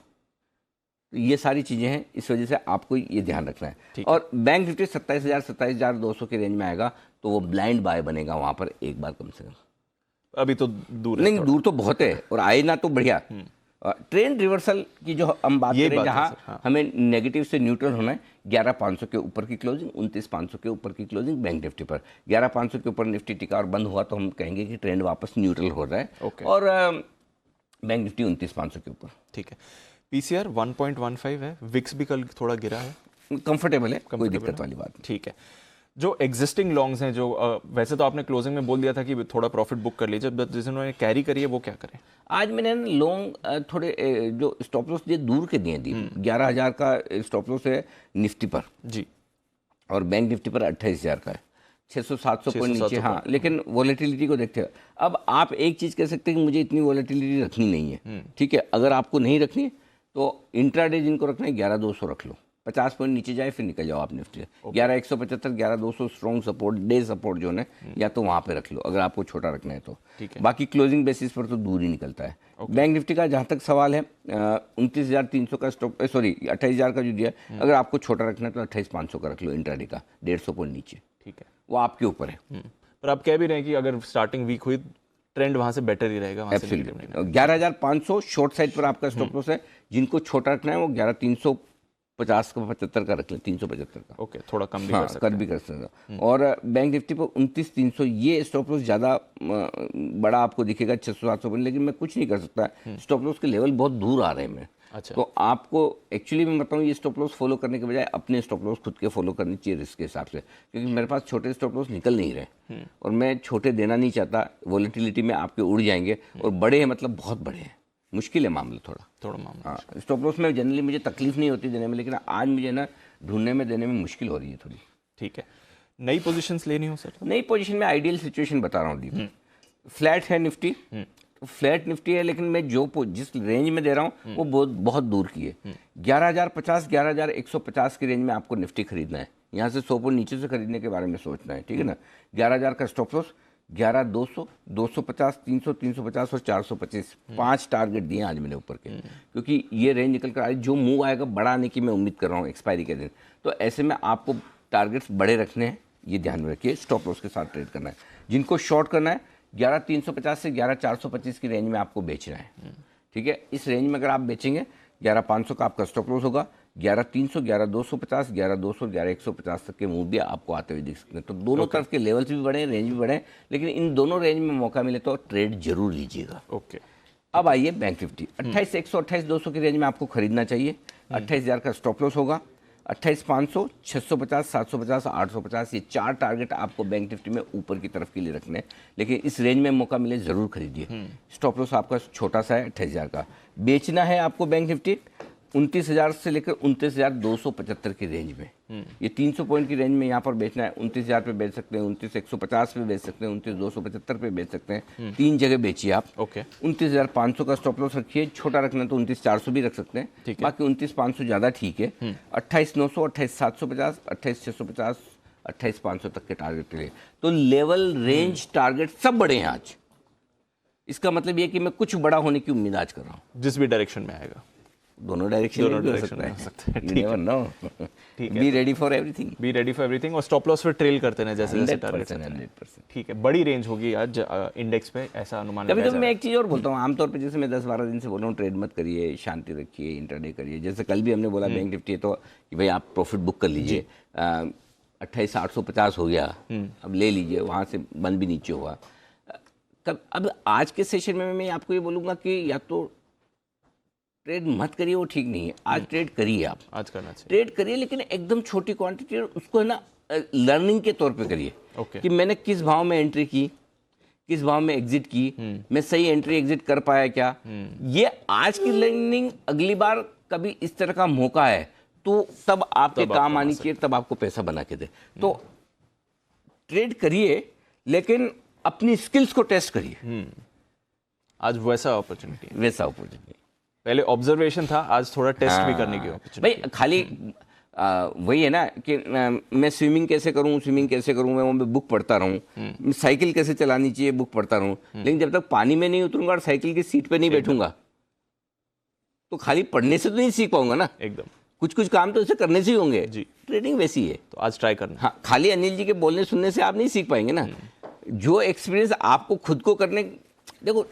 ये सारी चीज़ें हैं। इस वजह से आपको ये ध्यान रखना है। और बैंक निफ्टी 27,200 के रेंज में आएगा तो वो ब्लाइंड बाय बनेगा वहाँ पर एक बार कम से कम। अभी तो दूर है, नहीं दूर तो बहुत है, और आए ना तो बढ़िया। ट्रेंड रिवर्सल की जो हम बात करें, जहाँ हमें नेगेटिव से न्यूट्रल होना है, 11,500 के ऊपर की क्लोजिंग, 29,500 के ऊपर की क्लोजिंग बैंक निफ्टी पर। 11,500 के ऊपर निफ्टी टिका और बंद हुआ तो हम कहेंगे कि ट्रेंड वापस न्यूट्रल हो रहा है। और बैंक निफ्टी 29,500 के ऊपर। ठीक है। PCR 1.15 है, विक्स भी कल थोड़ा गिरा है, कंफर्टेबल है, कोई दिक्कत वाली बात नहीं। ठीक है। जो एग्जिस्टिंग लॉन्ग्स हैं, जो वैसे तो आपने क्लोजिंग में बोल दिया था कि थोड़ा प्रॉफिट बुक कर लीजिए, बट जिन्होंने कैरी करी है वो क्या करें? आज मैंने लॉन्ग थोड़े जो स्टॉप लॉस दिए दूर के दिए 11,000 का स्टॉप लॉस है निफ्टी पर जी, और बैंक निफ्टी पर 28,000 का है, 600-700 पॉइंट नीचे। हाँ, लेकिन वॉलेटिलिटी को देखते हैं। अब आप एक चीज़ कह सकते हैं कि मुझे इतनी वॉलेटिलिटी रखनी नहीं है, ठीक है। अगर आपको नहीं रखनी है तो इंट्राडे जिनको रखना है 11,200 रख लो, 50 पॉइंट नीचे जाए फिर निकल जाओ आप Nifty. 11,175 11,200 strong support, day support जो है या तो वहाँ पे रख लो अगर आपको छोटा रखना है तो। बाकी क्लोजिंग बेसिस पर तो दूर ही निकलता है। बैंक निफ्टी का जहाँ तक सवाल है 29,300 का स्टॉक, सॉरी 28,000 का जो दिया, अगर आपको छोटा रखना है तो 28,500 का रख लो इंट्राडे का, 150 पॉइंट नीचे। ठीक है, वो आपके ऊपर है। पर आप कह भी रहे हैं कि अगर स्टार्टिंग वीक हुई ट्रेंड वहां से बेटर ही रहेगा। 11,500 शॉर्ट साइड पर आपका स्टॉप लॉस है। जिनको छोटा रखना है वो 11,350 का 75 का रख लें, 375 का। ओके, थोड़ा कम भी कर सकते हैं। और बैंक निफ्टी पर 29,300 ये स्टॉप लॉस ज़्यादा बड़ा आपको दिखेगा, 600-700 पॉइंट, लेकिन मैं कुछ नहीं कर सकता। स्टॉप लॉस के लेवल बहुत दूर आ रहे हैं। अच्छा। तो आपको एक्चुअली मैं बताऊं, ये स्टॉप लॉस फॉलो करने के बजाय अपने स्टॉप लॉस खुद के फॉलो करनी चाहिए रिस्क के हिसाब से, क्योंकि मेरे पास छोटे स्टॉप लॉस निकल नहीं रहे और मैं छोटे देना नहीं चाहता। वॉलेटिलिटी में आपके उड़ जाएंगे, और बड़े हैं मतलब बहुत बड़े हैं, मुश्किल है मामला थोड़ा मामला। हाँ, स्टॉप लॉस में जनरली मुझे तकलीफ नहीं होती देने में, लेकिन आज मुझे ना ढूंढने में देने में मुश्किल हो रही है थोड़ी। ठीक है। नई पोजीशंस लेनी हो सर? नई पोजीशन में आइडियल सिचुएशन बता रहा हूँ। फ्लैट है निफ्टी, फ्लैट निफ्टी है, लेकिन मैं जिस रेंज में दे रहा हूँ वो बहुत दूर की है। 11,050 11,150 की रेंज में आपको निफ्टी खरीदना है। यहाँ से 100 पॉइंट नीचे से खरीदने के बारे में सोचना है, ठीक है ना। 11,000 का स्टॉप लॉस, 11,200, 250, 300, 350 और 425 5 टारगेट दिए आज मैंने ऊपर के, क्योंकि ये रेंज निकल कर आई। जो मूव आएगा बड़ा आने की मैं उम्मीद कर रहा हूँ एक्सपायरी के दिन, तो ऐसे में आपको टारगेट्स बड़े रखने हैं, ये ध्यान में रखिए। स्टॉप लॉस के साथ ट्रेड करना है। जिनको शॉर्ट करना है 11,350 से 11,425 की रेंज में आपको बेचना है, ठीक है। इस रेंज में अगर आप बेचेंगे 11,500 का आपका स्टॉप लॉस होगा। 11,300, 11,250, 11,200, 11,150 तक के मूव भी आपको आते हुए दिख सकते हैं। तो दोनों तरफ के लेवल्स भी बढ़े, रेंज भी बढ़े, लेकिन इन दोनों रेंज में मौका मिले तो ट्रेड जरूर लीजिएगा। ओके। अब आइए बैंक निफ्टी 28,100 28,200 की रेंज में आपको खरीदना चाहिए। 28,000 का स्टॉप लॉस होगा। 28,500, 650, 750, 850, ये 4 टारगेट आपको बैंक निफ्टी में ऊपर की तरफ के लिए रखने हैं, लेकिन इस रेंज में मौका मिले ज़रूर खरीदिए। स्टॉप लॉस आपका छोटा सा है 28,000 का। बेचना है आपको बैंक निफ्टी 29,000 से लेकर 29,275 की रेंज में। ये 300 पॉइंट की रेंज में यहाँ पर बेचना है। 29,000 पे बेच सकते हैं, 29,150 पे बेच सकते हैं, 29,275 पे बेच सकते हैं। 3 जगह बेचिए आप। ओके 29,500 का स्टॉप लॉस रखिए, छोटा रखना तो 29,400 भी रख सकते हैं, ठीक है। बाकी 29,500 ज़्यादा ठीक है। 28,900, 28,750, 28,650, 28,500 तक के टारगेट के लिए तो लेवल रेंज टारगेट सब बड़े हैं आज। इसका मतलब ये कि मैं कुछ बड़ा होने की उम्मीद आज कर रहा हूँ। जिस भी डायरेक्शन में आएगा, दोनों डायरेक्शन में भी हो सकता है। You never know. Be ready for everything. Be ready for everything. और स्टॉप लॉस फिर ट्रेल करते हैं जैसे जैसे टारगेट 100%. ठीक है, बड़ी रेंज होगी आज इंडेक्स पे, ऐसा अनुमान कभी लगाया कभी जा मैं रहा एक चीज़ और बोलता हूँ, आमतौर पे जैसे मैं 10-12 दिन से बोल रहा हूँ, ट्रेड मत करिए, शांति रखिए, इंटरडे करिए। जैसे कल भी हमने बोला बैंक निफ्टी है तो कि भाई आप प्रॉफिट बुक कर लीजिए। 28,850 हो गया, अब ले लीजिए, वहाँ से बंद भी नीचे हुआ। अब आज के सेशन में मैं आपको ये बोलूँगा कि या तो ट्रेड मत करिए, वो ठीक नहीं है। आज ट्रेड करिए, आप आज करना चाहिए। ट्रेड करिए, लेकिन एकदम छोटी क्वांटिटी, और उसको है ना लर्निंग के तौर पे करिए ओके कि मैंने किस भाव में एंट्री की, किस भाव में एग्जिट की, मैं सही एंट्री एग्जिट कर पाया क्या। ये आज की लर्निंग अगली बार कभी इस तरह का मौका है तो तब आपके काम आनी चाहिए, तब आपको पैसा बना के दे। तो ट्रेड करिए, लेकिन अपनी स्किल्स को टेस्ट करिए। आज वैसा अपॉर्चुनिटी, वैसा अपॉर्चुनिटी। पहले ऑब्जर्वेशन था, आज थोड़ा टेस्ट भी करने की अपॉर्चुनिटी। भाई खाली वही है ना कि मैं स्विमिंग कैसे करूं, मैं वो बुक पढ़ता रहूं, साइकिल कैसे चलानी चाहिए बुक पढ़ता रहूं, लेकिन जब तक पानी में नहीं उतरूंगा और साइकिल की सीट पे नहीं बैठूंगा तो खाली पढ़ने से तो नहीं सीख पाऊंगा ना। एकदम, कुछ कुछ काम तो इसे करने से ही होंगे जी। ट्रेडिंग वैसी है। तो आज ट्राई करना। हाँ, खाली अनिल जी के बोलने सुनने से आप नहीं सीख पाएंगे ना। जो एक्सपीरियंस आपको खुद को करने, देखो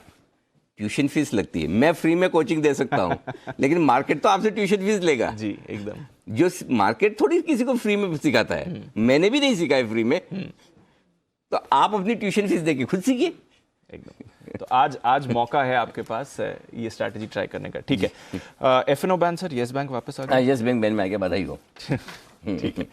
ट्यूशन फीस लगती है, मैं फ्री में कोचिंग दे सकता हूँ लेकिन मार्केट तो आपसे ट्यूशन फीस लेगा जी। एकदम, जो मार्केट थोड़ी किसी को फ्री में सिखाता है, मैंने भी नहीं सीखा है फ्री में। तो आप अपनी ट्यूशन फीस देके खुद सीखिए। एकदम। तो आज मौका है आपके पास ये स्ट्रैटेजी ट्राई करने का। ठीक है। F and O ban sir, yes bank वापस आ गया। यस बैंक बैन में आ गया, बधाई हो। ठीक है।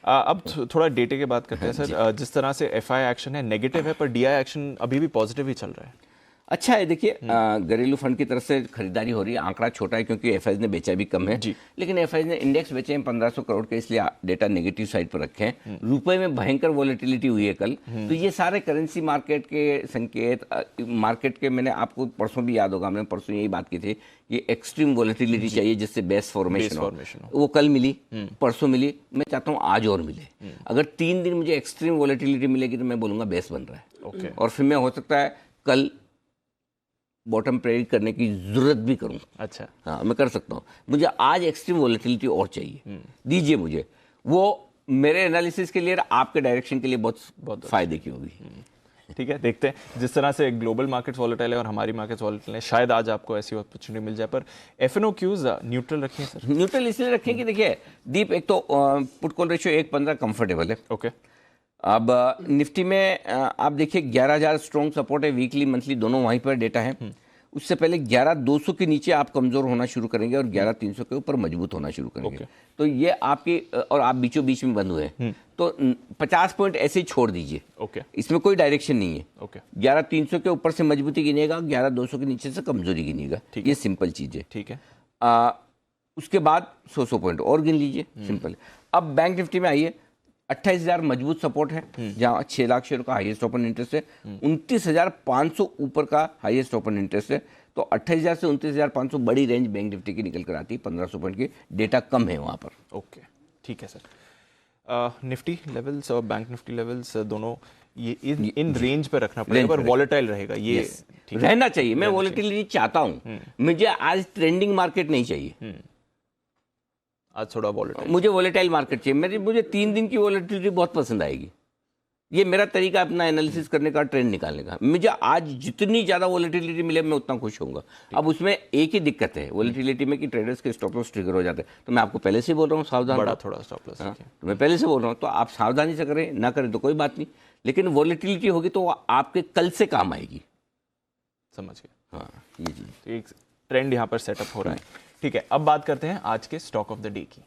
अब थोड़ा डेटे की बात करते हैं सर। जिस तरह से एफआई एक्शन है नेगेटिव है, पर डीआई एक्शन अभी भी पॉजिटिव ही चल रहा है। अच्छा है, देखिए घरेलू फंड की तरफ से खरीदारी हो रही है। आंकड़ा छोटा है क्योंकि एफआईज ने बेचा भी कम है, लेकिन एफआईज ने इंडेक्स बेचे हैं 1500 करोड़ के, इसलिए डेटा नेगेटिव साइड पर रखे हैं। रुपए में भयंकर वॉलेटिलिटी हुई है कल, तो ये सारे करेंसी मार्केट के संकेत, मार्केट के, मैंने आपको परसों भी याद होगा, हमने परसों यही बात की थी कि एक्सट्रीम वॉलेटिलिटी चाहिए जिससे बेस फॉर्मेशन हो। वो कल मिली, परसों मिली, मैं चाहता हूँ आज और मिले। अगर 3 दिन मुझे एक्सट्रीम वॉलेटिलिटी मिलेगी तो मैं बोलूँगा बेस बन रहा है, और फिर मैं हो सकता है कल बॉटम प्रेडिक्ट करने की जरूरत भी करूं। अच्छा, हाँ, मैं कर सकता हूं। मुझे आज एक्सट्रीम वॉलेटिलिटी और चाहिए, दीजिए मुझे। वो मेरे एनालिसिस के लिए, आपके डायरेक्शन के लिए बहुत फायदे की होगी। ठीक है, देखते हैं। जिस तरह से ग्लोबल मार्केट्स वॉलेटाइल है और हमारी मार्केट्स वॉलेटाइल है, शायद आज आपको ऐसी अपॉर्चुनिटी मिल जाए। पर एफएनओ क्यूज न्यूट्रल रखें सर। न्यूट्रल इसलिए रखें कि देखिए दीप, एक तो पुट कॉल रेशियो 1.15 कंफर्टेबल है। ओके। अब निफ्टी में आप देखिए 11,000 स्ट्रॉन्ग सपोर्ट है, वीकली मंथली दोनों वहीं पर डेटा है। उससे पहले 11,200 के नीचे आप कमजोर होना शुरू करेंगे और 11,300 के ऊपर मजबूत होना शुरू करेंगे। तो ये आपकी, और आप बीचों बीच में बंद हुए हैं, तो 50 पॉइंट ऐसे ही छोड़ दीजिए। ओके, इसमें कोई डायरेक्शन नहीं है। ओके, 11,300 के ऊपर से मजबूती गिनेगा, 11,200 के नीचे से कमजोरी गिनेगा। ये सिंपल चीज है। ठीक है। उसके बाद 100 पॉइंट और गिन लीजिए, सिंपल। अब बैंक निफ्टी में आइए, 28,000 मजबूत सपोर्ट है, जहां 6 लाख शेयर का हाईएस्ट ओपन इंटरेस्ट है। 29,500 ऊपर का हाईएस्ट ओपन इंटरेस्ट है। तो 28,000 से 29,500 बड़ी रेंज बैंक निफ्टी की निकल कर आती है। 1500 पॉइंट की डेटा कम है वहां पर। ओके, ठीक है सर। निफ्टी लेवल्स और बैंक निफ्टी लेवल्स दोनों ये इन रेंज पे रखना पड़ेगा, पर वॉलेटाइल रहेगा ये। रहना चाहिए। मैं वॉलेटिलिटी चाहता हूं, मुझे आज ट्रेंडिंग मार्केट नहीं चाहिए। आज थोड़ा वॉलेटाइल, मुझे वॉलेटाइल मार्केट चाहिए। मुझे 3 दिन की वॉलेटिलिटी बहुत पसंद आएगी। ये मेरा तरीका अपना एनालिसिस करने का, ट्रेंड निकालने का। मुझे आज जितनी ज़्यादा वॉलेटिलिटी मिले मैं उतना खुश होऊंगा। अब उसमें एक ही दिक्कत है वॉलेटिलिटी में कि ट्रेडर्स के स्टॉप लॉस ट्रिगर हो जाते हैं। तो मैं आपको पहले से बोल रहा हूँ सावधान, बड़ा थोड़ा स्टॉप लॉस। तो मैं पहले से बोल रहा हूँ, तो आप सावधानी से करें, ना करें तो कोई बात नहीं, लेकिन वॉलेटिलिटी होगी तो आपके कल से काम आएगी। समझ गए। हाँ, ये चीज़। तो एक ट्रेंड यहाँ पर सेटअप हो रहा है। ठीक है, अब बात करते हैं आज के स्टॉक ऑफ द डे की।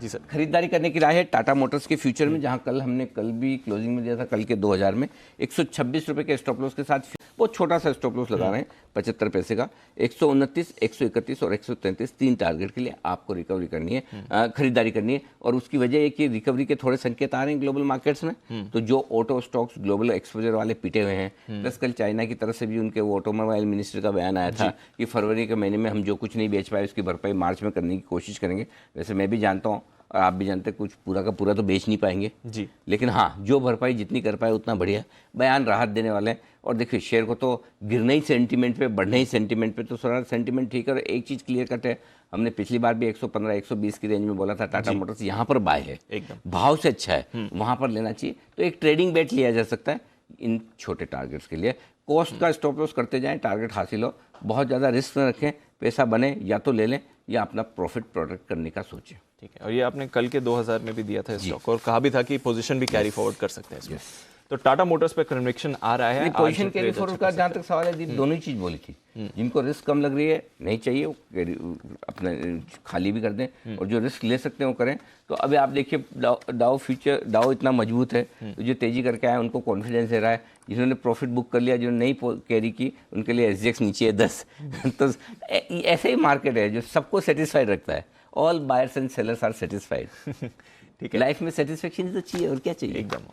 जी सर। खरीदारी करने की राय है टाटा मोटर्स के फ्यूचर में, जहां हमने कल भी क्लोजिंग में दिया था, कल के 2000 में 126 रुपए के स्टॉप लॉस के साथ बहुत छोटा सा स्टॉप लॉस लगा रहे हैं 75 पैसे का। 129, 131 और 133 तीन टारगेट के लिए आपको रिकवरी करनी है, खरीदारी करनी है। और उसकी वजह है कि रिकवरी के थोड़े संकेत आ रहे हैं ग्लोबल मार्केट्स में। तो जो ऑटो स्टॉक्स ग्लोबल एक्सपोजर वाले पिटे हुए हैं, प्लस कल चाइना की तरफ से भी उनके ऑटोमोबाइल मिनिस्टर का बयान आया था कि फरवरी के महीने में हम जो कुछ नहीं बेच पाए उसकी भरपाई मार्च में करने की कोशिश करेंगे। वैसे मैं भी जानता हूँ और आप भी जानते हैं कुछ पूरा का पूरा तो बेच नहीं पाएंगे जी, लेकिन हाँ जो भरपाई जितनी कर पाए उतना बढ़िया। बयान राहत देने वाले हैं। और देखिए शेयर को तो गिरना ही सेंटीमेंट पे, बढ़ना ही सेंटीमेंट पे, तो थोड़ा सेंटीमेंट ठीक है। और एक चीज़ क्लियर कट है, हमने पिछली बार भी 115 120 की रेंज में बोला था टाटा मोटर्स यहाँ पर बाय है, एकदम भाव से अच्छा है, वहाँ पर लेना चाहिए। तो एक ट्रेडिंग बेट लिया जा सकता है इन छोटे टारगेट्स के लिए। कॉस्ट का स्टॉप लॉस करते जाएं, टारगेट हासिल हो, बहुत ज़्यादा रिस्क न रखें, पैसा बने या तो ले लें या अपना प्रॉफिट प्रोटेक्ट करने का सोचें। ठीक है। और ये आपने कल के 2000 में भी दिया था स्टॉक और कहा भी था कि पोजीशन भी कैरी फॉरवर्ड कर सकते हैं इसमें। तो टाटा मोटर्स पे कन्विक्शन आ रहा है। पोजीशन कैरी फॉरवर्ड का जहाँ तक सवाल है, दोनों ही चीज़ बोली थी। जिनको रिस्क कम लग रही है नहीं चाहिए वो अपने खाली भी कर दें, और जो रिस्क ले सकते हैं वो करें। तो अभी आप देखिए डाउ इतना मजबूत है, तो जो तेजी करके आए उनको कॉन्फिडेंस दे रहा है। जिन्होंने प्रॉफिट बुक कर लिया, जिन्होंने नहीं कैरी की, उनके लिए SGX नीचे है 10। तो ऐसे ही मार्केट है जो सबको सेटिस्फाइड रखता है। All buyers and sellers are satisfied. ठीक है, लाइफ में सेटिस्फेक्शन तो चाहिए, और क्या चाहिए एकदम।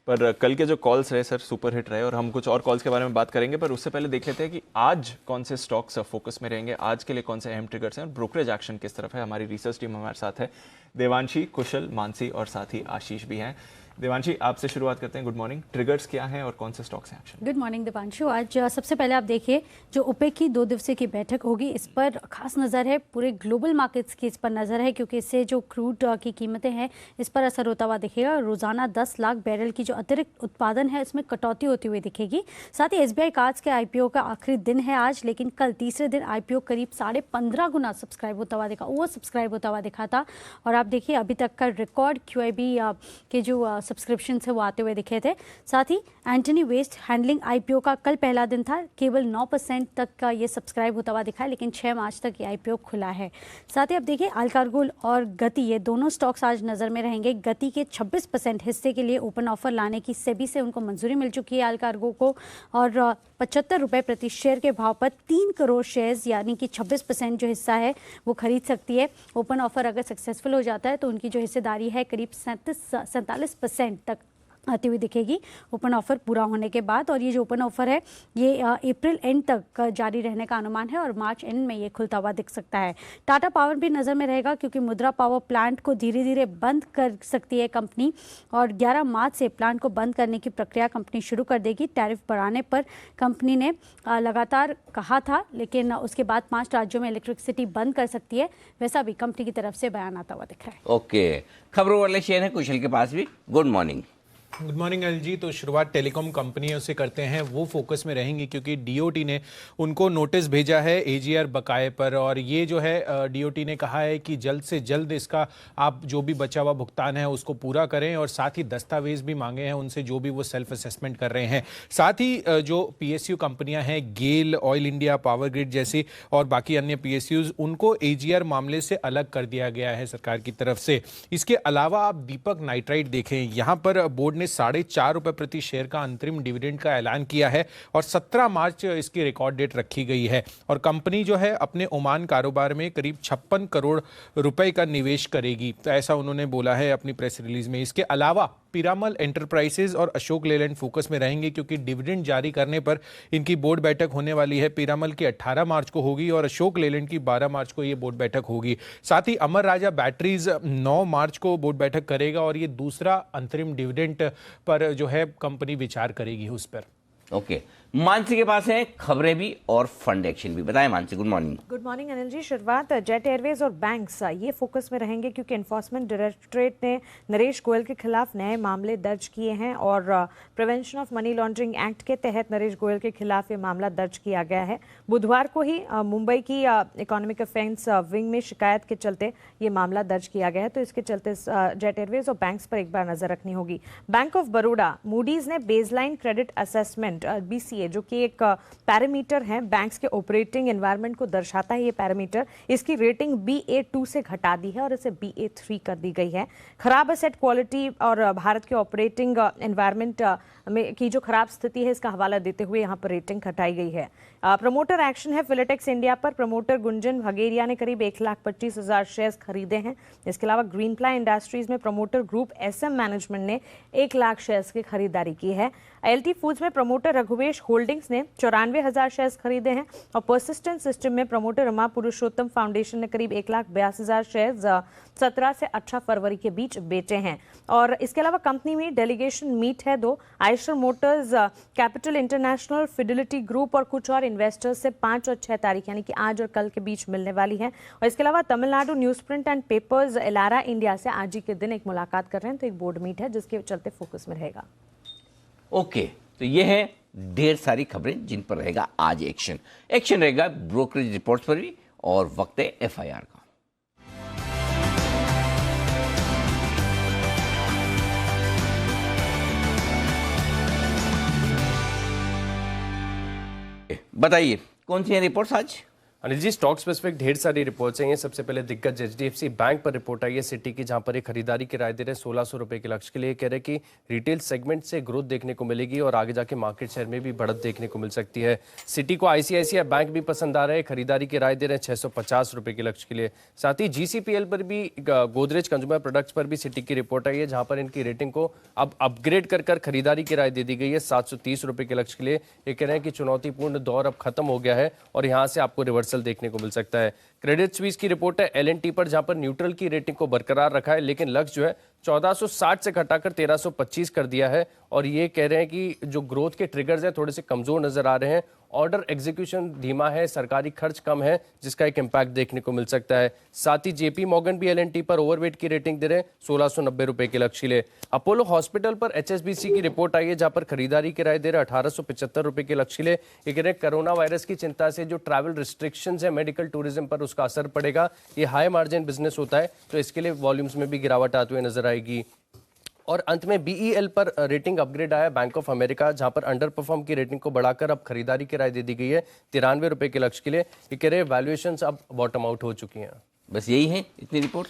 पर कल के जो कॉल्स रहे सर सुपर हिट रहे, और हम कुछ और कॉल्स के बारे में बात करेंगे, पर उससे पहले देख लेते हैं कि आज कौन से स्टॉक्स फोकस में रहेंगे, आज के लिए कौन से अहम ट्रिगर्स हैं और ब्रोकरेज एक्शन किस तरफ है। हमारी रिसर्च टीम हमारे साथ है, देवांशी, कुशल, मानसी और साथ ही आशीष भी हैं। देवांशी, आपसे शुरुआत करते हैं। गुड मॉर्निंग, ट्रिगर्स क्या हैं और कौन से स्टॉक्स हैं एक्शन? Good morning Divanshu. आज सबसे पहले आप देखिए जो ओपेक की 2 दिवसीय की बैठक होगी, इस पर खास नज़र है, पूरे ग्लोबल मार्केट्स की इस पर नज़र है, क्योंकि इससे जो क्रूड की कीमतें हैं इस पर असर होता हुआ दिखेगा। रोज़ाना 10 लाख बैरल की जो अतिरिक्त उत्पादन है उसमें कटौती होती हुई दिखेगी। साथ ही SBI कार्ड्स के IPO का आखिरी दिन है आज, लेकिन कल तीसरे दिन IPO करीब 15.5 गुना सब्सक्राइब होता हुआ दिखा, ओवर सब्सक्राइब होता हुआ दिखा था। और आप देखिए अभी तक का रिकॉर्ड QIB के जो सब्सक्रिप्शन है वो आते हुए दिखे थे। साथ ही एंटनी वेस्ट हैंडलिंग IPO का कल पहला दिन था, केवल 9% तक का ये सब्सक्राइब होता हुआ दिखा है, लेकिन 6 मार्च तक ये IPO खुला है। साथ ही अब देखिए अल्कार्गोल और गति, ये दोनों स्टॉक्स आज नज़र में रहेंगे। गति के 26% हिस्से के लिए ओपन ऑफर लाने की सेबी से उनको मंजूरी मिल चुकी है अल्कार्गो को, और 75 रुपये प्रति शेयर के भाव पर 3 करोड़ शेयर्स यानी कि 26% जो हिस्सा है वो खरीद सकती है। ओपन ऑफर अगर सक्सेसफुल हो जाता है तो उनकी जो हिस्सेदारी है करीब 47% तक आती हुई दिखेगी ओपन ऑफर पूरा होने के बाद। और ये जो ओपन ऑफर है ये अप्रैल एंड तक जारी रहने का अनुमान है और मार्च एंड में ये खुलता हुआ दिख सकता है। टाटा पावर भी नज़र में रहेगा, क्योंकि मुद्रा पावर प्लांट को धीरे धीरे बंद कर सकती है कंपनी, और 11 मार्च से प्लांट को बंद करने की प्रक्रिया कंपनी शुरू कर देगी। टैरिफ बढ़ाने पर कंपनी ने लगातार कहा था, लेकिन उसके बाद 5 राज्यों में इलेक्ट्रिसिटी बंद कर सकती है, वैसा भी कंपनी की तरफ से बयान आता हुआ दिख रहा है। ओके, खबरों वाले शेयर है कुशल के पास भी। Good morning. Good morning Anil ji. तो शुरुआत टेलीकॉम कंपनियों से करते हैं, वो फोकस में रहेंगी क्योंकि DOT ने उनको नोटिस भेजा है AGR बकाये पर, और ये जो है DOT ने कहा है कि जल्द से जल्द इसका आप जो भी बचा हुआ भुगतान है उसको पूरा करें, और साथ ही दस्तावेज भी मांगे हैं उनसे जो भी वो सेल्फ असेसमेंट कर रहे हैं। साथ ही जो PSU कंपनियां हैं, गेल, ऑयल इंडिया, पावर ग्रिड जैसी और बाकी अन्य PSUs, उनको AGR मामले से अलग कर दिया गया है सरकार की तरफ से। इसके अलावा आप दीपक नाइट्राइट देखें, यहाँ पर बोर्ड ने 4.5 रुपए प्रति शेयर का अंतरिम डिविडेंड का ऐलान किया है और 17 मार्च इसकी रिकॉर्ड डेट रखी गई है। और कंपनी जो है अपने ओमान कारोबार में करीब 56 करोड़ रुपए का निवेश करेगी, तो ऐसा उन्होंने बोला है अपनी प्रेस रिलीज में। इसके अलावा पीरामल एंटरप्राइजेज और अशोक लेलैंड फोकस में रहेंगे, क्योंकि डिविडेंड जारी करने पर इनकी बोर्ड बैठक होने वाली है। पीरामल की 18 मार्च को होगी और अशोक लेलैंड की 12 मार्च को ये बोर्ड बैठक होगी। साथ ही अमर राजा बैटरीज 9 मार्च को बोर्ड बैठक करेगा और ये दूसरा अंतरिम डिविडेंड पर जो है कंपनी विचार करेगी उस पर। ओके, मानसी के पास है खबरें भी और फंड एक्शन भी। बताएं Mansi. Good morning. Good morning Anil ji. शुरुआत जेट एयरवेज और बैंक्स ये फोकस में रहेंगे, क्योंकि एनफोर्समेंट डायरेक्टरेट ने नरेश गोयल के खिलाफ नए मामले दर्ज किए हैं, और prevention of money laundering act के तहत नरेश गोयल के खिलाफ ये मामला दर्ज किया गया है। बुधवार को ही मुंबई की इकोनॉमिक अफेंस विंग में शिकायत के चलते ये मामला दर्ज किया गया है, तो इसके चलते जेट एयरवेज और बैंक्स पर एक बार नजर रखनी होगी। बैंक ऑफ बड़ौदा, मूडीज ने बेसलाइन क्रेडिट असेसमेंट BCA है, जो कि एक पैरामीटर है बैंक्स के ऑपरेटिंग एनवायरनमेंट को दर्शाता है। ये पैरामीटर, इसकी रेटिंग BA2 से घटा दी है और इसे BA3 कर दी गई है। खराब एसेट क्वालिटी और भारत के ऑपरेटिंग एनवायरनमेंट में की जो खराब स्थिति है, इसका हवाला देते हुए यहाँ पर रेटिंग घटाई गई है। प्रमोटर एक्शन है फिलेटेक्स इंडिया पर। प्रमोटर गुंजन भगेरिया ने करीब 1,25,000 शेयर्स खरीदे हैं। इसके अलावा ग्रीन प्लाई इंडस्ट्रीज में प्रमोटर ग्रुप SM मैनेजमेंट ने 1 लाख शेयर्स की खरीदारी की है। LT फूड्स में प्रमोटर रघुवेश होल्डिंग्स ने 94,000 शेयर्स खरीदे हैं और परसिस्टेंट सिस्टम में प्रमोटर रमा पुरुषोत्तम फाउंडेशन ने करीब 1,82,000 शेयर्स 17 से 18 फरवरी के बीच बेचे हैं। और इसके अलावा कंपनी में डेलीगेशन मीट है 2, Eicher Motors, capital international, Fidelity group और कुछ और इन्वेस्टर्स से 5 और 6 तारीख यानी कि आज और कल के बीच मिलने वाली है। और इसके अलावा Tamil Nadu news print and papers Elara India से आज ही के दिन एक मुलाकात कर रहे हैं, तो एक बोर्ड मीट है जिसके चलते फोकस में रहेगा। ओके, तो ये है ढेर सारी खबरें जिन पर रहेगा आज एक्शन रहेगा ब्रोकरेज रिपोर्ट्स पर भी, और वक्त है FIR का। बताइए कौन सी है रिपोर्ट्स आज? अनिल जी, स्टॉक स्पेसिफिक ढेर सारी रिपोर्ट्स हैं। सबसे पहले दिग्गज HDFC बैंक पर रिपोर्ट आई है सिटी की, जहां पर एक खरीदारी की राय दे रहे हैं 1600 रुपए के लक्ष्य के लिए। कह रहे हैं कि रिटेल सेगमेंट से ग्रोथ देखने को मिलेगी और आगे जाके मार्केट शेयर में भी बढ़त देखने को मिल सकती है। सिटी को ICICI बैंक भी पसंद आ रहा है, खरीदारी की राय दे रहे हैं 650 रुपए के लक्ष्य के लिए। साथ ही GCPL पर भी, गोदरेज कंज्यूमर प्रोडक्ट्स पर भी सिटी की रिपोर्ट आई है, जहां पर इनकी रेटिंग को अब अपग्रेड कर खरीदारी की राय दे दी गई है 730 रुपए के लक्ष्य के लिए। ये कह रहे हैं कि चुनौतीपूर्ण दौर अब खत्म हो गया है और यहाँ से आपको रिवर्सल देखने को मिल सकता है। क्रेडिट स्विस की रिपोर्ट है L&T पर, जहां पर न्यूट्रल की रेटिंग को बरकरार रखा है, लेकिन लक्ष्य जो है 1460 से घटाकर 1325 कर दिया है। और ये कह रहे हैं कि जो ग्रोथ के ट्रिगर्स हैं थोड़े से कमजोर नजर आ रहे हैं, ऑर्डर एग्जीक्यूशन धीमा है, सरकारी खर्च कम है, जिसका एक इम्पैक्ट देखने को मिल सकता है। साथ ही JP मॉर्गन भी L&T पर ओवरवेट की रेटिंग दे रहे हैं 1690 रुपए के लक्ष्य के लिए। अपोलो हॉस्पिटल पर HSBC की रिपोर्ट आई है, जहां पर खरीदारी की राय दे रहे 1875 रुपए के लक्ष्य के लिए। ये कह रहे हैं कोरोना वायरस की चिंता से जो ट्रैवल रिस्ट्रिक्शंस है मेडिकल टूरिज्म पर, उसका असर पड़ेगा। ये हाई मार्जिन बिजनेस होता है, तो इसके लिए वॉल्यूम्स में भी गिरावट आते हुए नजर आएगी। और अंत में BEL पर रेटिंग अपग्रेड आया बैंक ऑफ अमेरिका, जहां पर अंडर परफॉर्म की रेटिंग को बढ़ाकर अब खरीदारी की राय दे दी गई है 93 रुपए के लक्ष्य के लिए। ये कह रहे वैल्यूएशंस अब बॉटम आउट हो चुकी हैं। बस यही है इतनी रिपोर्ट?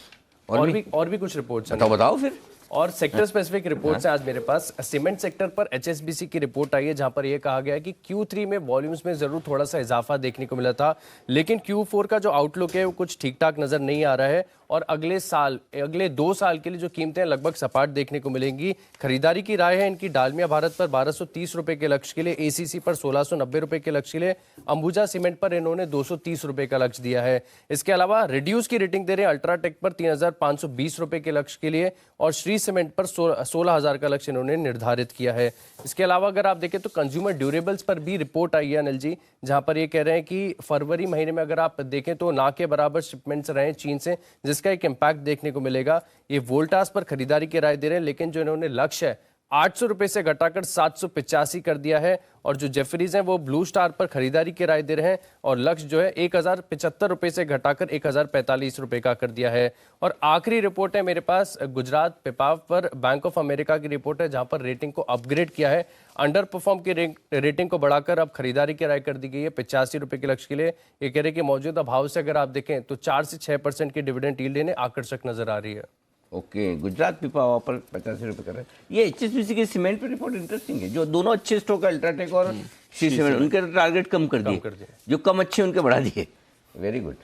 और भी कुछ रिपोर्ट्स हैं। बताओ फिर। और सेक्टर स्पेसिफिक रिपोर्ट्स हैं आज मेरे पास। सीमेंट सेक्टर पर HSBC की रिपोर्ट आई है, जहां पर यह कहा गया है कि Q3 में वॉल्यूम्स में जरूर थोड़ा सा इजाफा देखने को मिला था, लेकिन Q4 का जो आउटलुक है वो कुछ ठीक ठाक नजर नहीं आ रहा है और अगले 2 साल के लिए जो कीमतें लगभग सपाट देखने को मिलेंगी। खरीदारी की राय है इनकी डालमिया भारत पर 1230 रुपए के लक्ष्य के लिए, ACC पर 1690 रुपए के लक्ष्य के लिए, अंबुजा सीमेंट पर इन्होंने 230 रुपए का लक्ष्य दिया है। इसके अलावा रिड्यूस की रेटिंग दे रहे हैं अल्ट्राटेक पर 3520 रुपए के लक्ष्य के लिए और श्री सीमेंट पर 16,000 का लक्ष्य इन्होंने निर्धारित किया है। इसके अलावा अगर आप देखें तो कंज्यूमर ड्यूरेबल्स पर भी रिपोर्ट आई है अनिल जी, जहां पर ये कह रहे हैं कि फरवरी महीने में अगर आप देखें तो ना के बराबर शिपमेंट्स रहे चीन से, जिसका एक इम्पैक्ट देखने को मिलेगा। ये वोल्टास पर खरीदारी की राय दे रहे हैं, लेकिन जो इन्होंने लक्ष्य है 800 रुपए से घटाकर 785 कर दिया है। और जो जेफरीज हैं वो ब्लू स्टार पर खरीदारी की राय दे रहे हैं और लक्ष्य जो है 1075 रुपए से घटाकर 1045 रुपए का कर दिया है। और आखिरी रिपोर्ट है मेरे पास गुजरात पिपाव पर, बैंक ऑफ अमेरिका की रिपोर्ट है, जहां पर रेटिंग को अपग्रेड किया है। अंडर परफॉर्म की रेटिंग को बढ़ाकर अब खरीदारी की राय कर दी गई है 85 रुपए के लक्ष्य के लिए। ये कह रहे हैं कि मौजूदा भाव से अगर आप देखें तो 4 से 6% की डिविडेंड यील्ड इन्हें आकर्षक नजर आ रही है। ओके, गुजरात पिपावा पर 85 रुपए कर रहे हैं। ये HSBC के सीमेंट पर रिपोर्ट इंटरेस्टिंग है, जो दोनों अच्छे स्टॉक है अल्ट्राटेक और श्री सीमेंट, उनके टारगेट कम कर दिए, जो कम अच्छे उनके बढ़ा दिए। Very good.